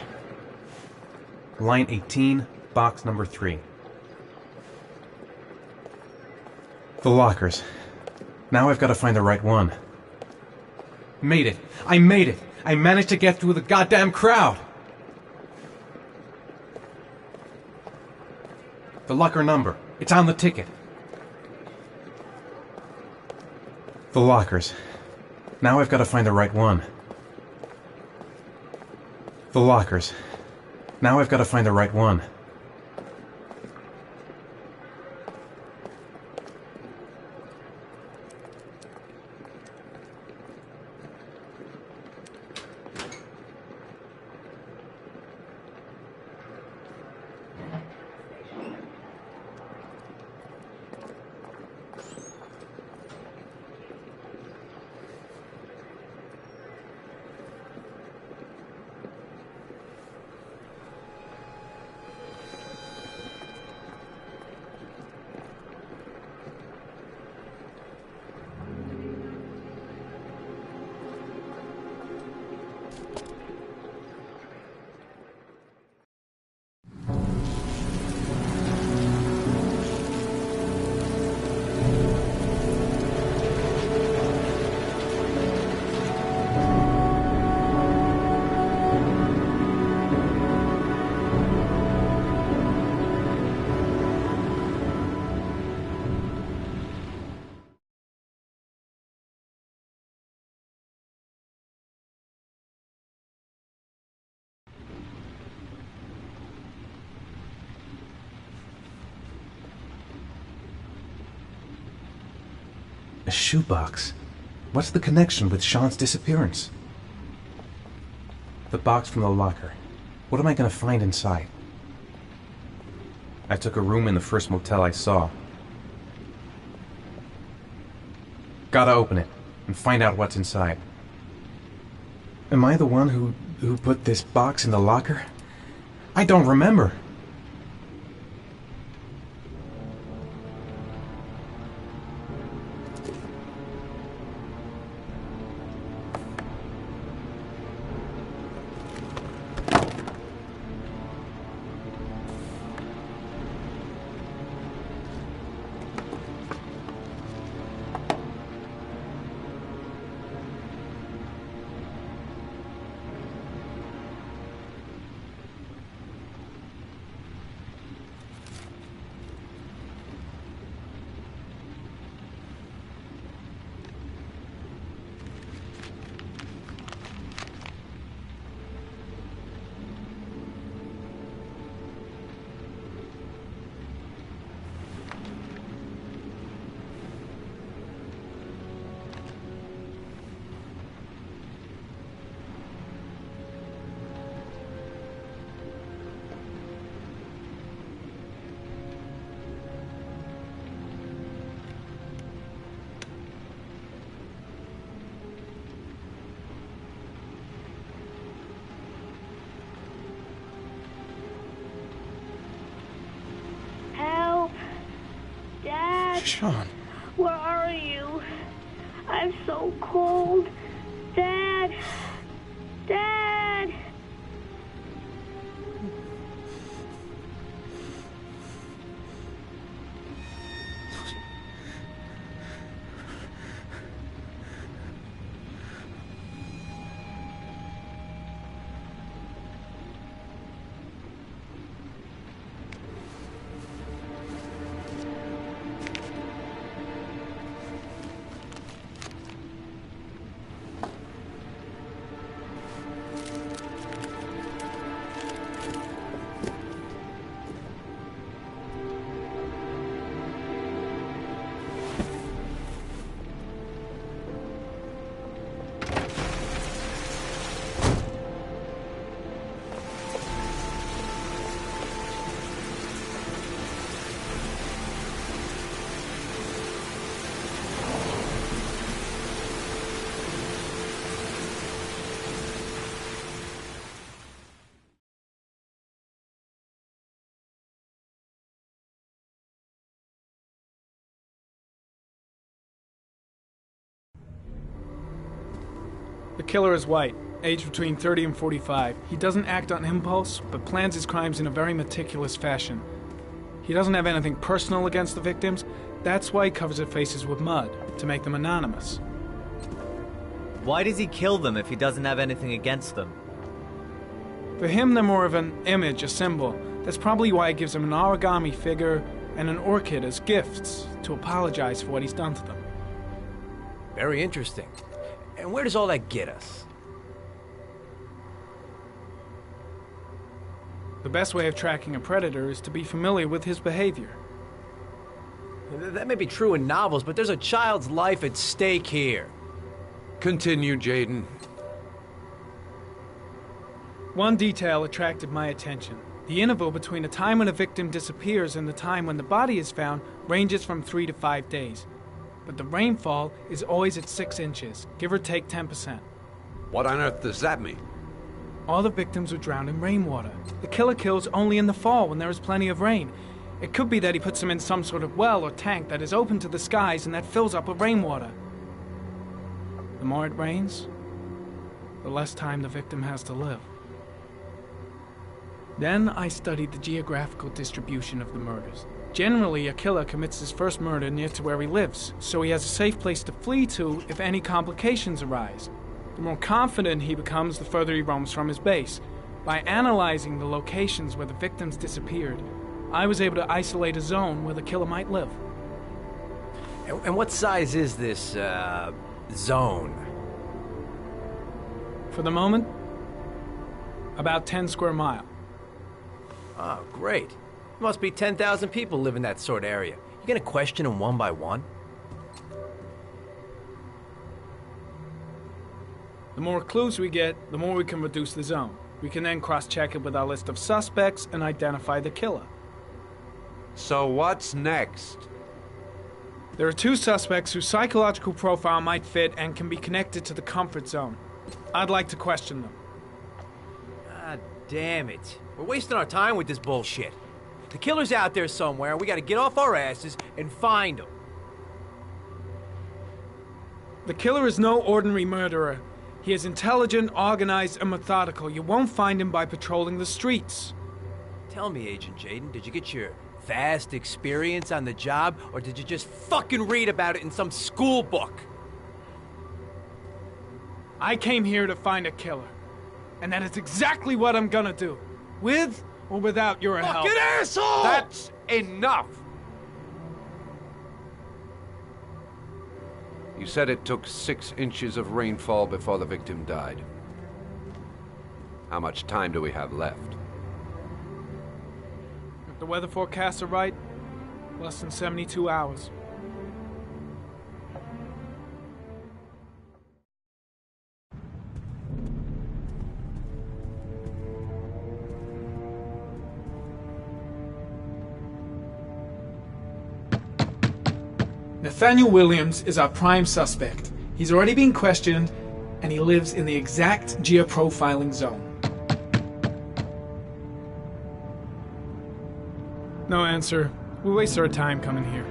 Line 18, box number 3. The lockers. Now I've got to find the right one. Made it. I made it. I managed to get through the goddamn crowd. The locker number. It's on the ticket. The lockers. Now I've got to find the right one. The lockers. Now I've got to find the right one. A shoebox. What's the connection with Sean's disappearance? The box from the locker. What am I going to find inside? I took a room in the first motel I saw. Gotta open it and find out what's inside. Am I the one who put this box in the locker? I don't remember. Sean. Where are you? I'm so cold. Dad. Dad! The killer is white, aged between 30 and 45. He doesn't act on impulse, but plans his crimes in a very meticulous fashion. He doesn't have anything personal against the victims. That's why he covers their faces with mud, to make them anonymous. Why does he kill them if he doesn't have anything against them? For him, they're more of an image, a symbol. That's probably why he gives them an origami figure and an orchid as gifts, to apologize for what he's done to them. Very interesting. And where does all that get us? The best way of tracking a predator is to be familiar with his behavior. That may be true in novels, but there's a child's life at stake here. Continue, Jaden. One detail attracted my attention. The interval between the time when a victim disappears and the time when the body is found ranges from 3 to 5 days. But the rainfall is always at 6 inches, give or take 10%. What on earth does that mean? All the victims were drowned in rainwater. The killer kills only in the fall when there is plenty of rain. It could be that he puts them in some sort of well or tank that is open to the skies and that fills up with rainwater. The more it rains, the less time the victim has to live. Then I studied the geographical distribution of the murders. Generally, a killer commits his first murder near to where he lives, so he has a safe place to flee to if any complications arise. The more confident he becomes, the further he roams from his base. By analyzing the locations where the victims disappeared, I was able to isolate a zone where the killer might live. And what size is this, zone? For the moment, about 10 square miles. Oh, great. Must be 10,000 people live in that sort of area. You gonna question them one by one? The more clues we get, the more we can reduce the zone. We can then cross-check it with our list of suspects and identify the killer. So what's next? There are 2 suspects whose psychological profile might fit and can be connected to the comfort zone. I'd like to question them. God damn it. We're wasting our time with this bullshit. The killer's out there somewhere, and we gotta get off our asses and find him. The killer is no ordinary murderer. He is intelligent, organized, and methodical. You won't find him by patrolling the streets. Tell me, Agent Jaden, did you get your vast experience on the job, or did you just fucking read about it in some school book? I came here to find a killer. And that is exactly what I'm gonna do. With or without your help. Fucking asshole! That's enough! You said it took 6 inches of rainfall before the victim died. How much time do we have left? If the weather forecasts are right, less than 72 hours. Nathaniel Williams is our prime suspect. He's already been questioned, and he lives in the exact geoprofiling zone. No answer. We waste our time coming here.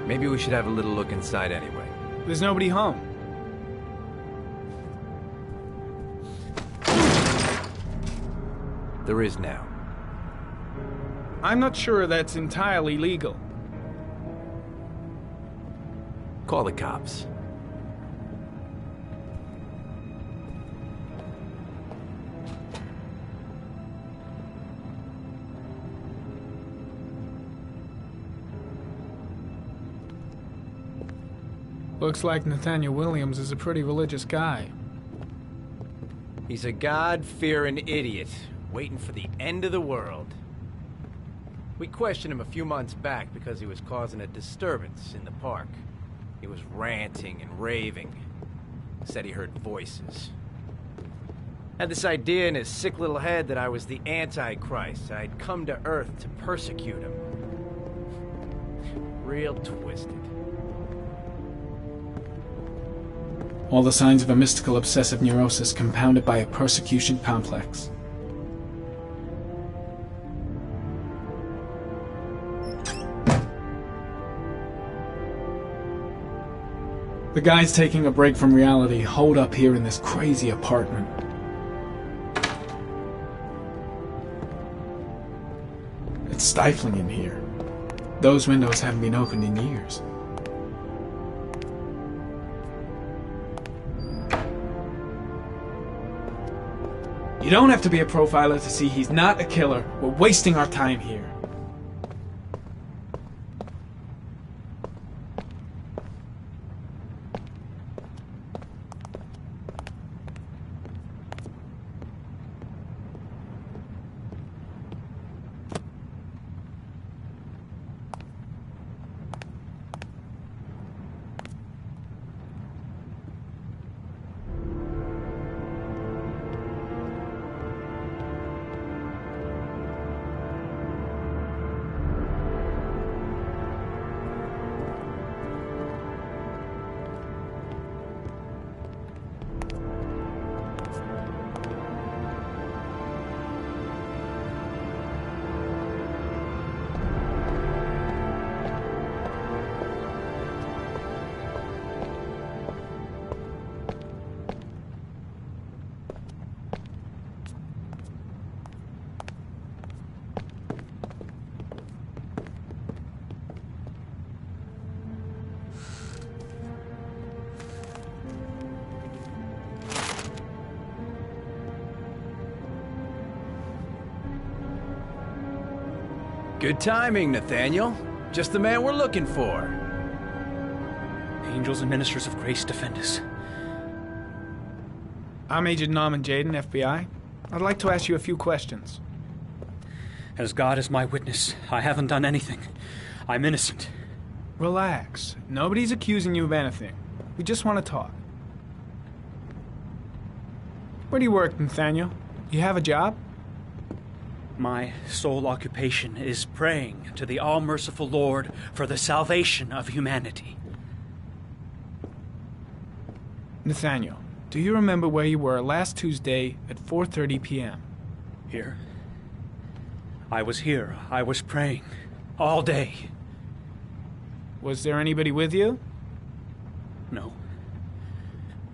Maybe we should have a little look inside anyway. There's nobody home. there is now. I'm not sure that's entirely legal. Call the cops. Looks like Nathaniel Williams is a pretty religious guy. He's a God-fearing idiot, waiting for the end of the world. We questioned him a few months back because he was causing a disturbance in the park. He was ranting and raving. Said he heard voices. Had this idea in his sick little head that I was the Antichrist. I'd come to Earth to persecute him. Real twisted. All the signs of a mystical obsessive neurosis compounded by a persecution complex. The guy's taking a break from reality, holed up here in this crazy apartment. It's stifling in here. Those windows haven't been opened in years. You don't have to be a profiler to see he's not a killer. We're wasting our time here. Good timing, Nathaniel. Just the man we're looking for. Angels and ministers of grace defend us. I'm Agent Norman Jaden, FBI. I'd like to ask you a few questions. As God is my witness, I haven't done anything. I'm innocent. Relax. Nobody's accusing you of anything. We just want to talk. Where do you work, Nathaniel? You have a job? My sole occupation is praying to the all-merciful Lord for the salvation of humanity. Nathaniel, do you remember where you were last Tuesday at 4:30 p.m.? Here? I was here. I was praying. All day. Was there anybody with you? No.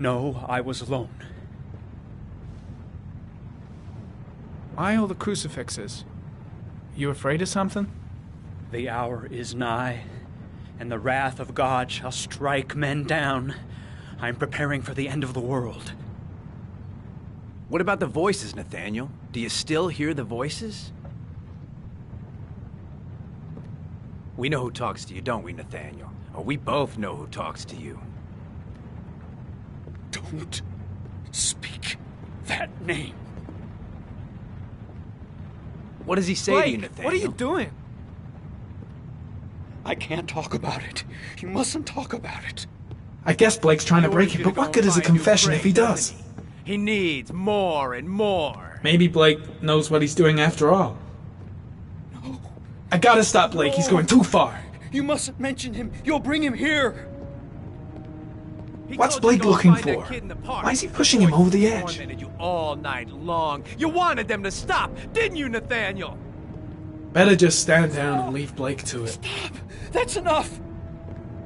No, I was alone. Why all the crucifixes? You afraid of something? The hour is nigh, and the wrath of God shall strike men down. I'm preparing for the end of the world. What about the voices, Nathaniel? Do you still hear the voices? We know who talks to you, don't we, Nathaniel? Or we both know who talks to you. Don't speak that name. What does he say Blake, to you, Nathaniel? what are you doing? I can't talk about it. You mustn't talk about it. I guess Blake's trying to break it, but what good is a confession if he does? He needs more and more. Maybe Blake knows what he's doing after all. No. I gotta stop Blake. He's going too far. You mustn't mention him. You'll bring him here. What's Blake looking for? Why is he pushing him over the edge? Tormented you all night long. You wanted them to stop, didn't you, Nathaniel? Better just stand down and leave Blake to it. Stop! That's enough!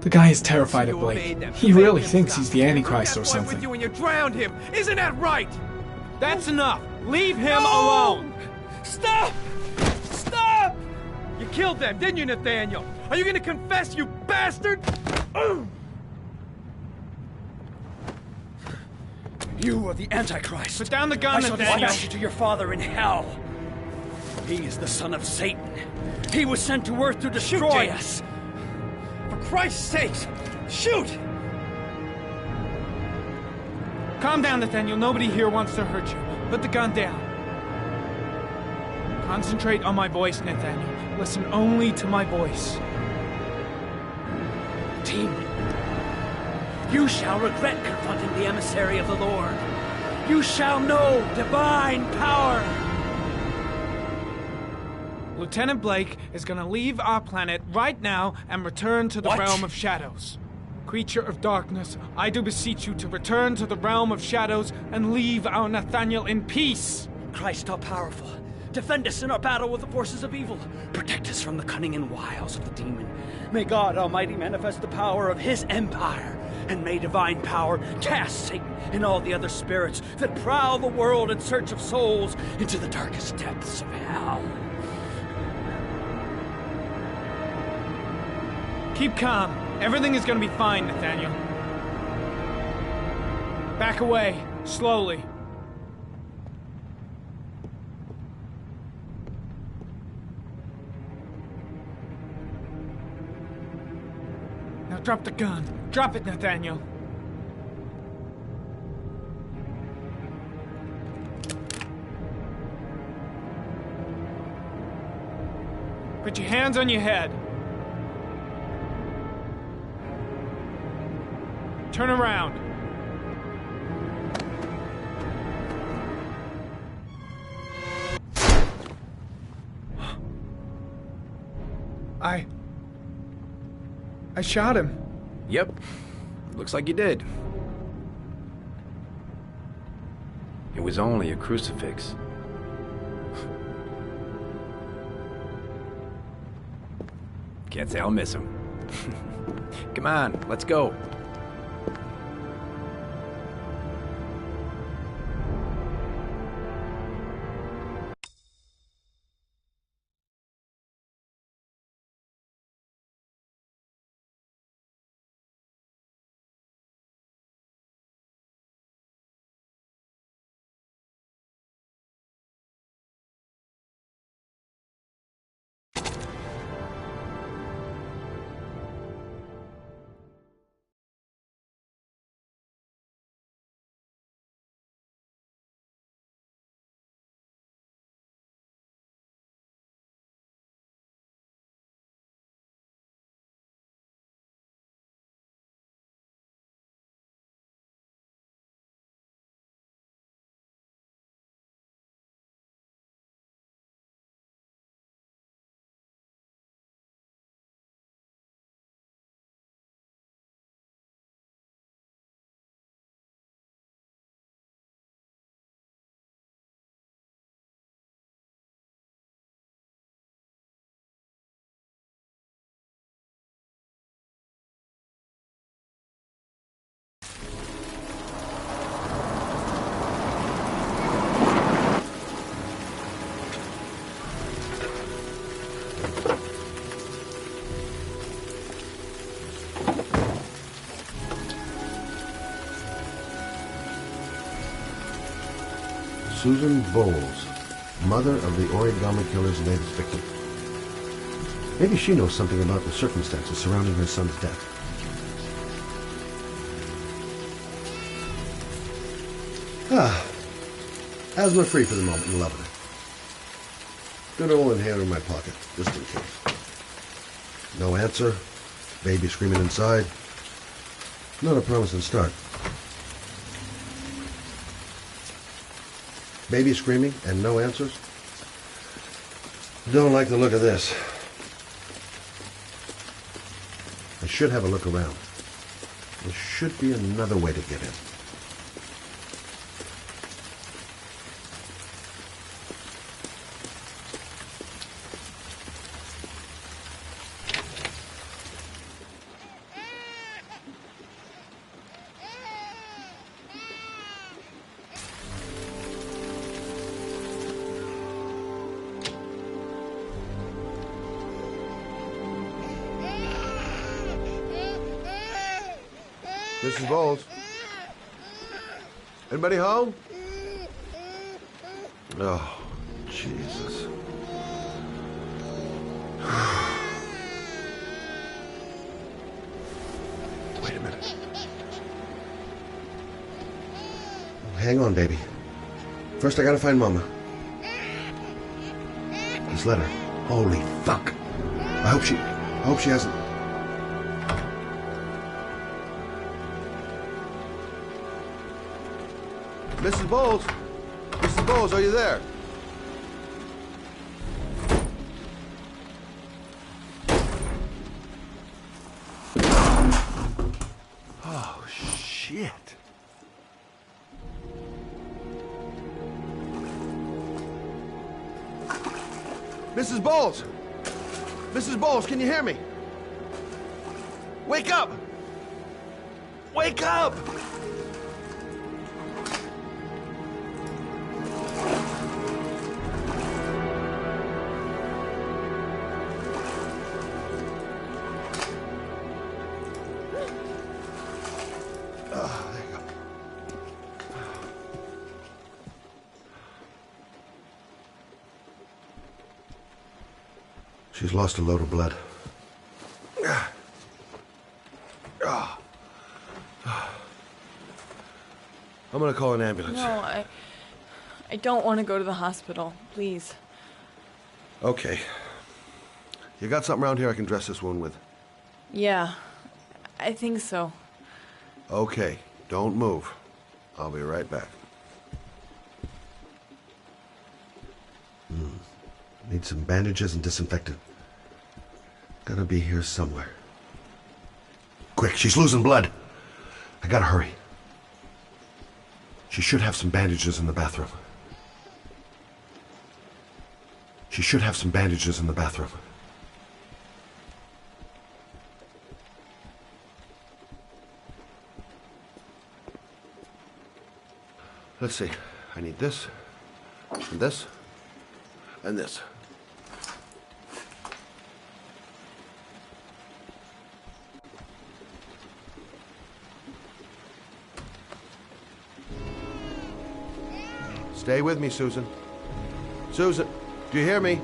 The guy is terrified of Blake. He really thinks he's the Antichrist or something. With you and you drowned him. Isn't that right? That's enough. Leave him alone. Stop! Stop! You killed them, didn't you, Nathaniel? Are you gonna confess, you bastard? You are the Antichrist. Put down the gun, I shall Nathaniel. dispatch you to your father in hell. He is the son of Satan. He was sent to Earth to destroy us. For Christ's sakes, shoot! Calm down, Nathaniel. Nobody here wants to hurt you. Put the gun down. Concentrate on my voice, Nathaniel. Listen only to my voice. Team, you shall regret confronting the emissary of the Lord. You shall know divine power. Lieutenant Blake is gonna leave our planet right now and return to the realm of shadows. Creature of darkness, I do beseech you to return to the realm of shadows and leave our Nathaniel in peace. Christ all-powerful, defend us in our battle with the forces of evil. Protect us from the cunning and wiles of the demon. May God Almighty manifest the power of His empire, and may divine power cast Satan and all the other spirits that prowl the world in search of souls into the darkest depths of hell. Keep calm. Everything is gonna be fine, Nathaniel. Back away, slowly. Now drop the gun. Drop it, Nathaniel. Put your hands on your head. Turn around. I shot him. Yep. Looks like you did. It was only a crucifix. Can't say I'll miss him. Come on, let's go. Susan Bowles, mother of the origami killer's latest victim. Maybe she knows something about the circumstances surrounding her son's death. Asthma-free for the moment and loving it. Good old inhaler in my pocket, just in case. No answer. Baby screaming inside. Not a promising start. Baby screaming and no answers? Don't like the look of this. I should have a look around. There should be another way to get in. Mrs. Bowles? Anybody home? Oh, Jesus. Wait a minute. Hang on, baby. First, I gotta find Mama. This letter. Holy fuck. I hope she hasn't... Mrs. Bowles? Mrs. Bowles, are you there? Oh, shit. Mrs. Bowles! Mrs. Bowles, can you hear me? Wake up! Wake up! There you go. She's lost a load of blood. I'm gonna call an ambulance. No, I don't want to go to the hospital. Please. Okay. You got something around here I can dress this wound with? Yeah, I think so. Okay, don't move. I'll be right back. Need some bandages and disinfectant. Gotta be here somewhere. Quick, she's losing blood. I gotta hurry. She should have some bandages in the bathroom. She should have some bandages in the bathroom. Let's see. I need this, and this, and this. Stay with me, Susan. Susan, do you hear me?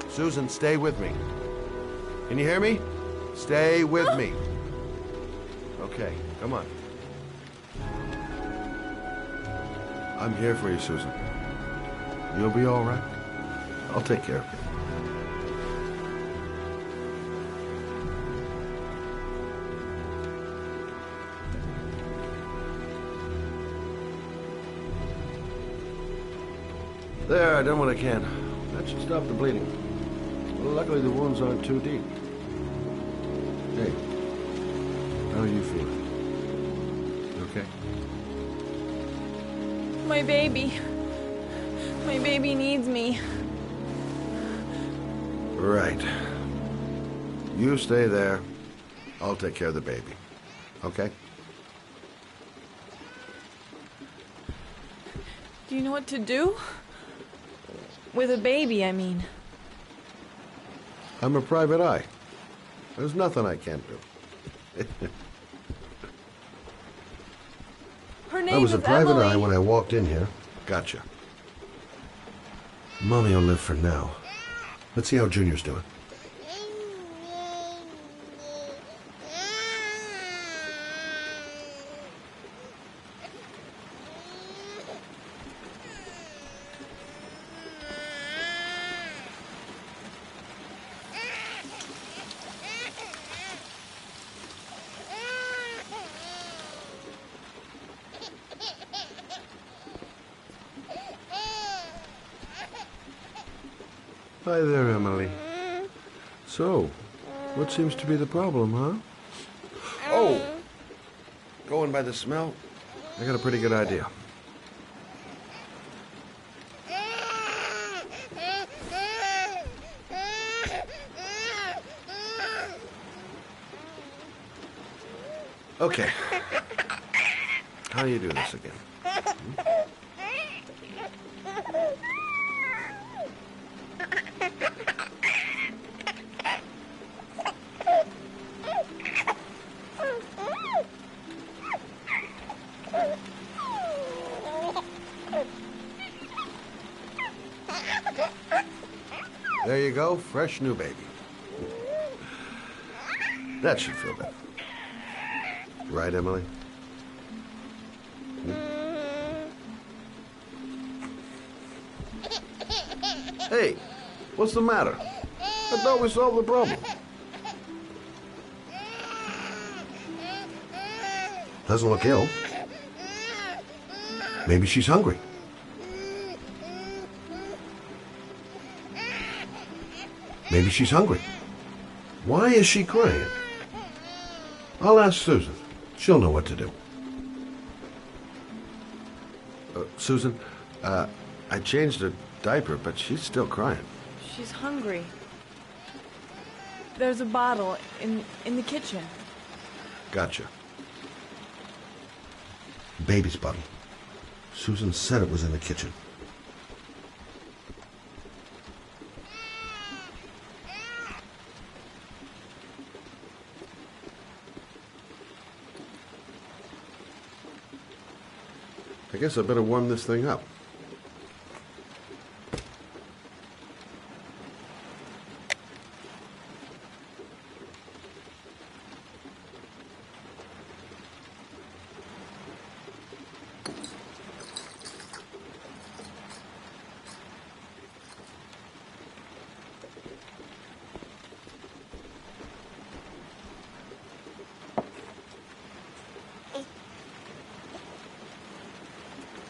Susan, stay with me. Can you hear me? Stay with me. Okay, come on. I'm here for you, Susan. You'll be all right. I'll take care of you. There, I done what I can. That should stop the bleeding. Well, luckily the wounds aren't too deep. Hey, how are you feeling? You okay? My baby. My baby needs me. Right. You stay there. I'll take care of the baby. Okay? Do you know what to do? With a baby, I mean. I'm a private eye. There's nothing I can't do. Her name I was is a private Emily. eye when I walked in here. Gotcha. Mommy will live for now. Let's see how Junior's doing. Hi there, Emily. So, what seems to be the problem, huh? Oh! Going by the smell, I got a pretty good idea. Okay. How do you do this again? There you go, fresh new baby. That should feel better. Right, Emily? Hey, what's the matter? I thought we solved the problem. Doesn't look ill. Maybe she's hungry. Maybe she's hungry. Why is she crying? I'll ask Susan. She'll know what to do. Susan, I changed her diaper, but she's still crying. She's hungry. There's a bottle in the kitchen. Gotcha. Baby's bottle. Susan said it was in the kitchen. I guess I better warm this thing up.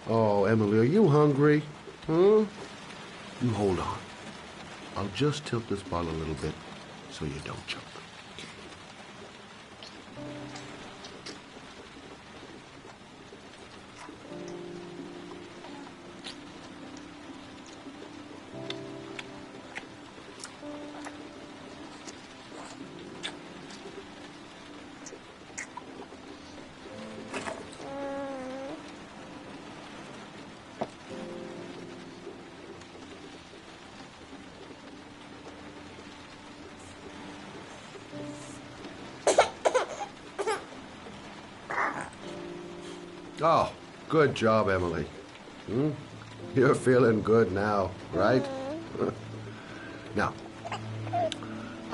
Oh, Emily, are you hungry? Huh? You hold on. I'll just tilt this bottle a little bit so you don't choke. Oh, good job, Emily. You're feeling good now, right? Now,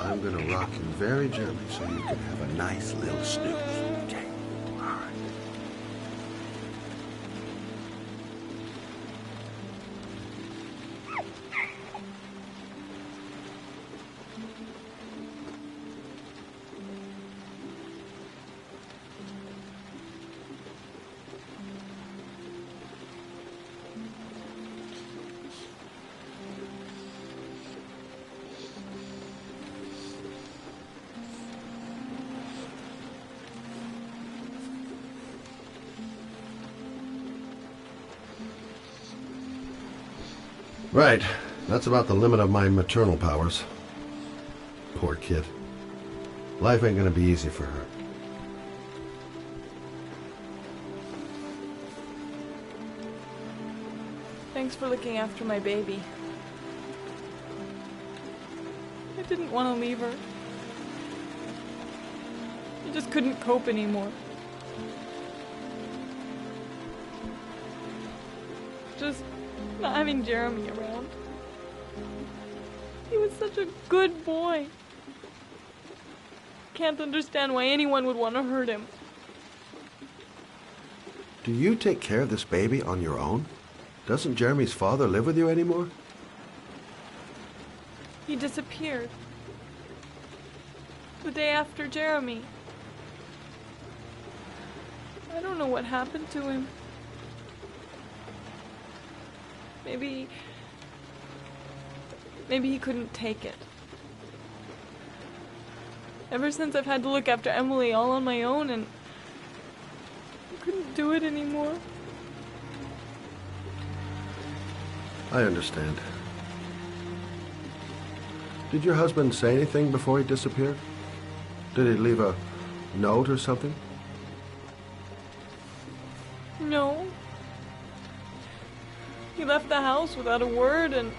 I'm gonna rock you very gently so you can have a nice little snooze. Okay? All right. Right. That's about the limit of my maternal powers. Poor kid. Life ain't gonna be easy for her. Thanks for looking after my baby. I didn't want to leave her. I just couldn't cope anymore. Just not having Jeremy around. He was such a good boy. Can't understand why anyone would want to hurt him. Do you take care of this baby on your own? Doesn't Jeremy's father live with you anymore? He disappeared. The day after Jeremy. I don't know what happened to him. Maybe he couldn't take it. Ever since I've had to look after Emily all on my own, and I couldn't do it anymore. I understand. Did your husband say anything before he disappeared? Did he leave a note or something? No. He left the house without a word, and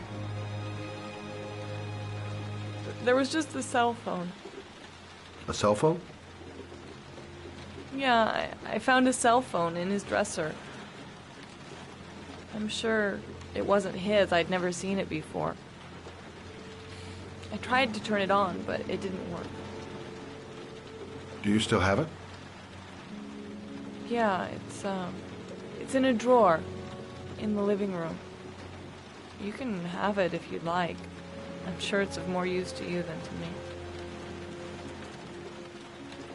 there was just the cell phone. A cell phone? Yeah, I found a cell phone in his dresser. I'm sure it wasn't his. I'd never seen it before. I tried to turn it on, but it didn't work. Do you still have it? Yeah, it's in a drawer in the living room. You can have it if you'd like. I'm sure it's of more use to you than to me.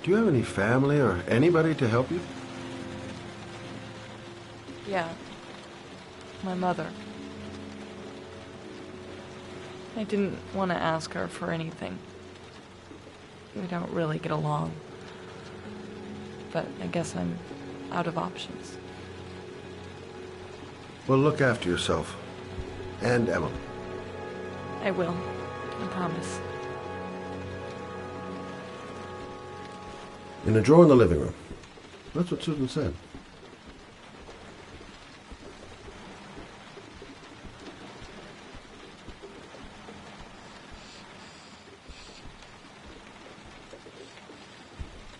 Do you have any family or anybody to help you? Yeah. My mother. I didn't want to ask her for anything. We don't really get along. But I guess I'm out of options. Well, look after yourself. And Emma. I will. I promise. In a drawer in the living room. That's what Susan said.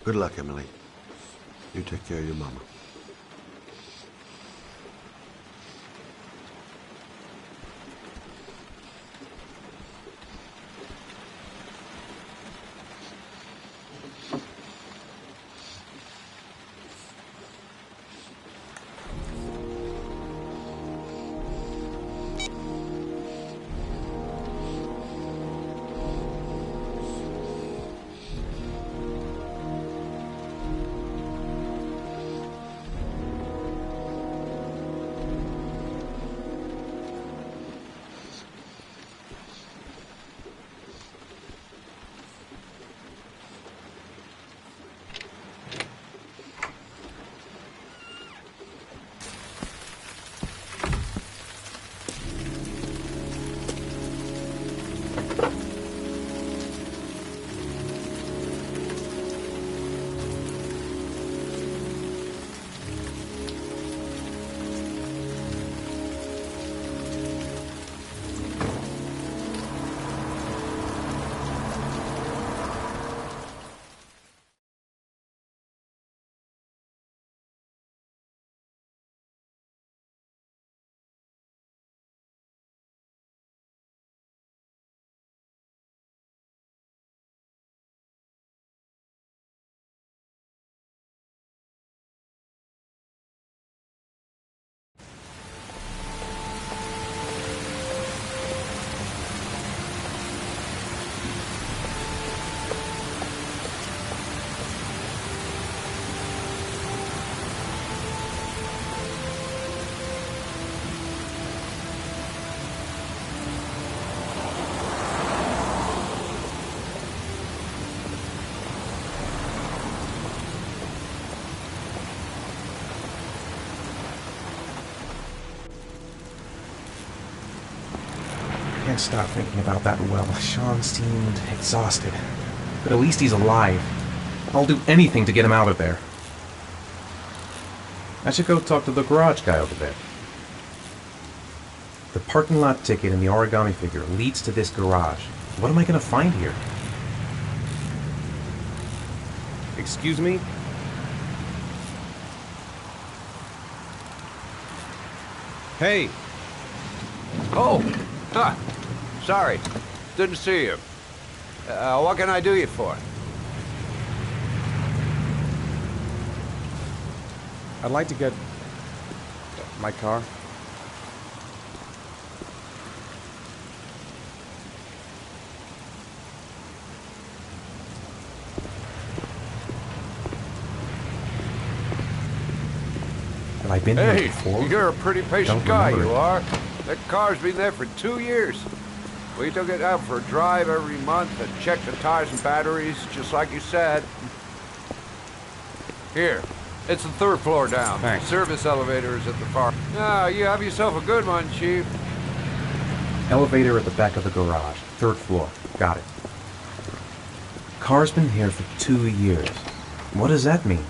Good luck, Emily. You take care of your mama. I can't stop thinking about that well. Sean seemed exhausted. But at least he's alive. I'll do anything to get him out of there. I should go talk to the garage guy over there. The parking lot ticket and the origami figure leads to this garage. What am I going to find here? Excuse me? Hey! Oh! Huh. Sorry. Didn't see you. What can I do you for? I'd like to get my car. Have I been here before? You're a pretty patient guy, you are. That car's been there for 2 years. We took it out for a drive every month and checked the tires and batteries, just like you said. Here, it's the 3rd floor down. Thanks. Service elevator is at the far. Ah, you have yourself a good one, Chief. Elevator at the back of the garage. 3rd floor. Got it. Car's been here for 2 years. What does that mean?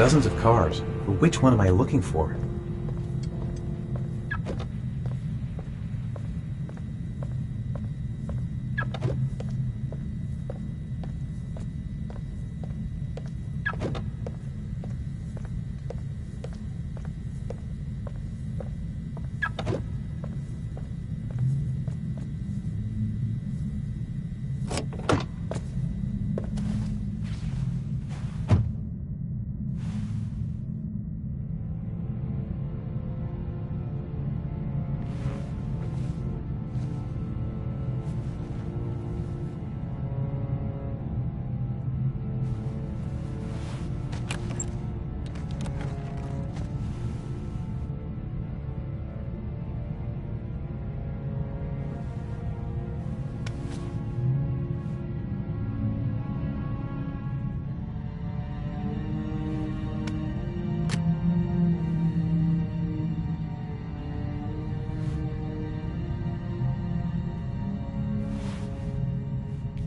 dozens of cars. But which one am I looking for?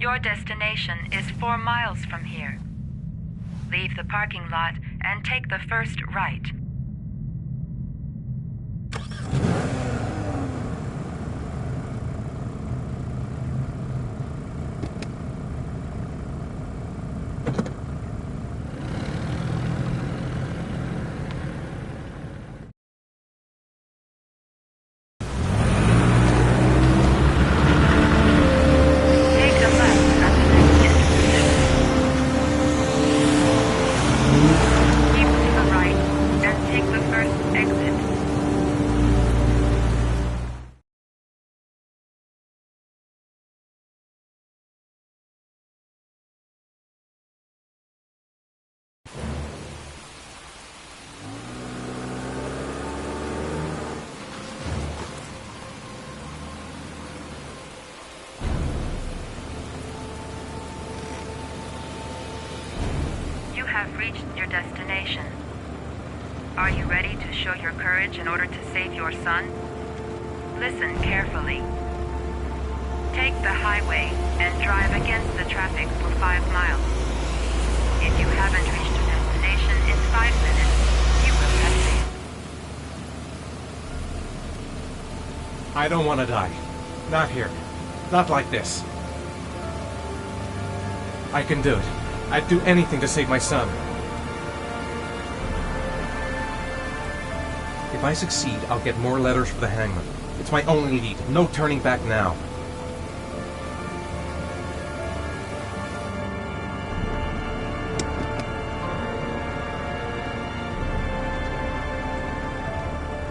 Your destination is 4 miles from here. Leave the parking lot and take the first right. You have reached your destination. Are you ready to show your courage in order to save your son? Listen carefully. Take the highway and drive against the traffic for 5 miles. If you haven't reached your destination in 5 minutes, you will have failed. I don't want to die. Not here. Not like this. I can do it. I'd do anything to save my son. If I succeed, I'll get more letters for the hangman. It's my only lead. No turning back now.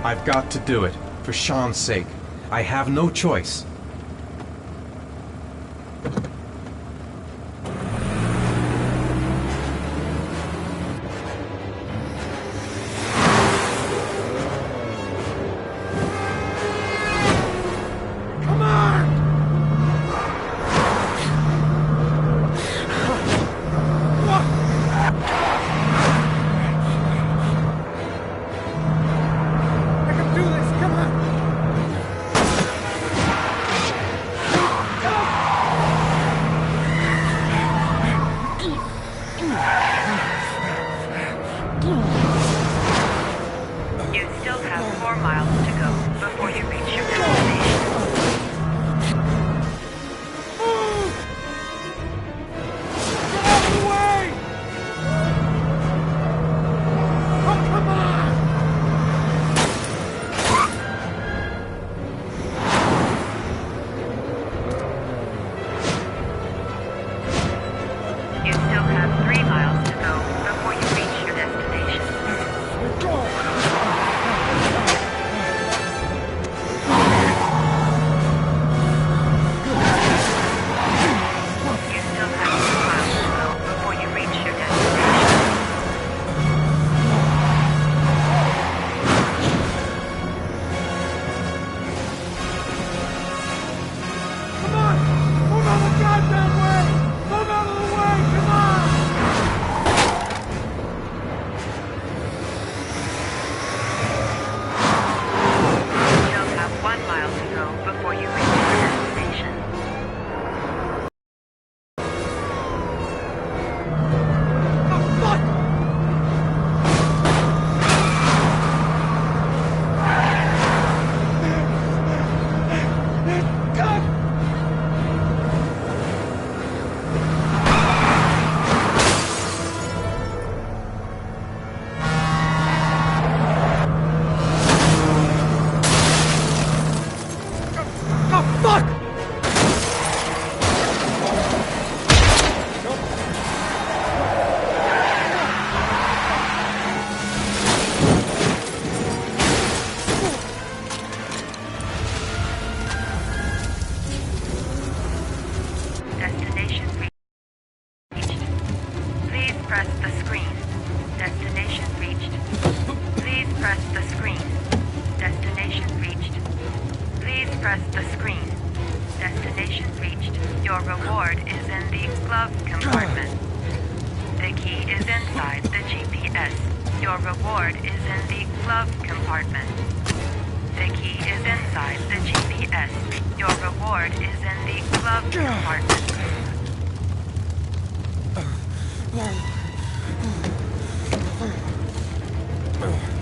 I've got to do it. For Sean's sake. I have no choice. You still have 4 miles to go before you reach your destination. You still have 3 miles to go before you reach your destination. press the screen. Destination reached. Please press the screen. Destination reached. Your reward is in the glove compartment. The key is inside the GPS. Your reward is in the glove compartment. The key is inside the GPS. Your reward is in the glove compartment. Oh.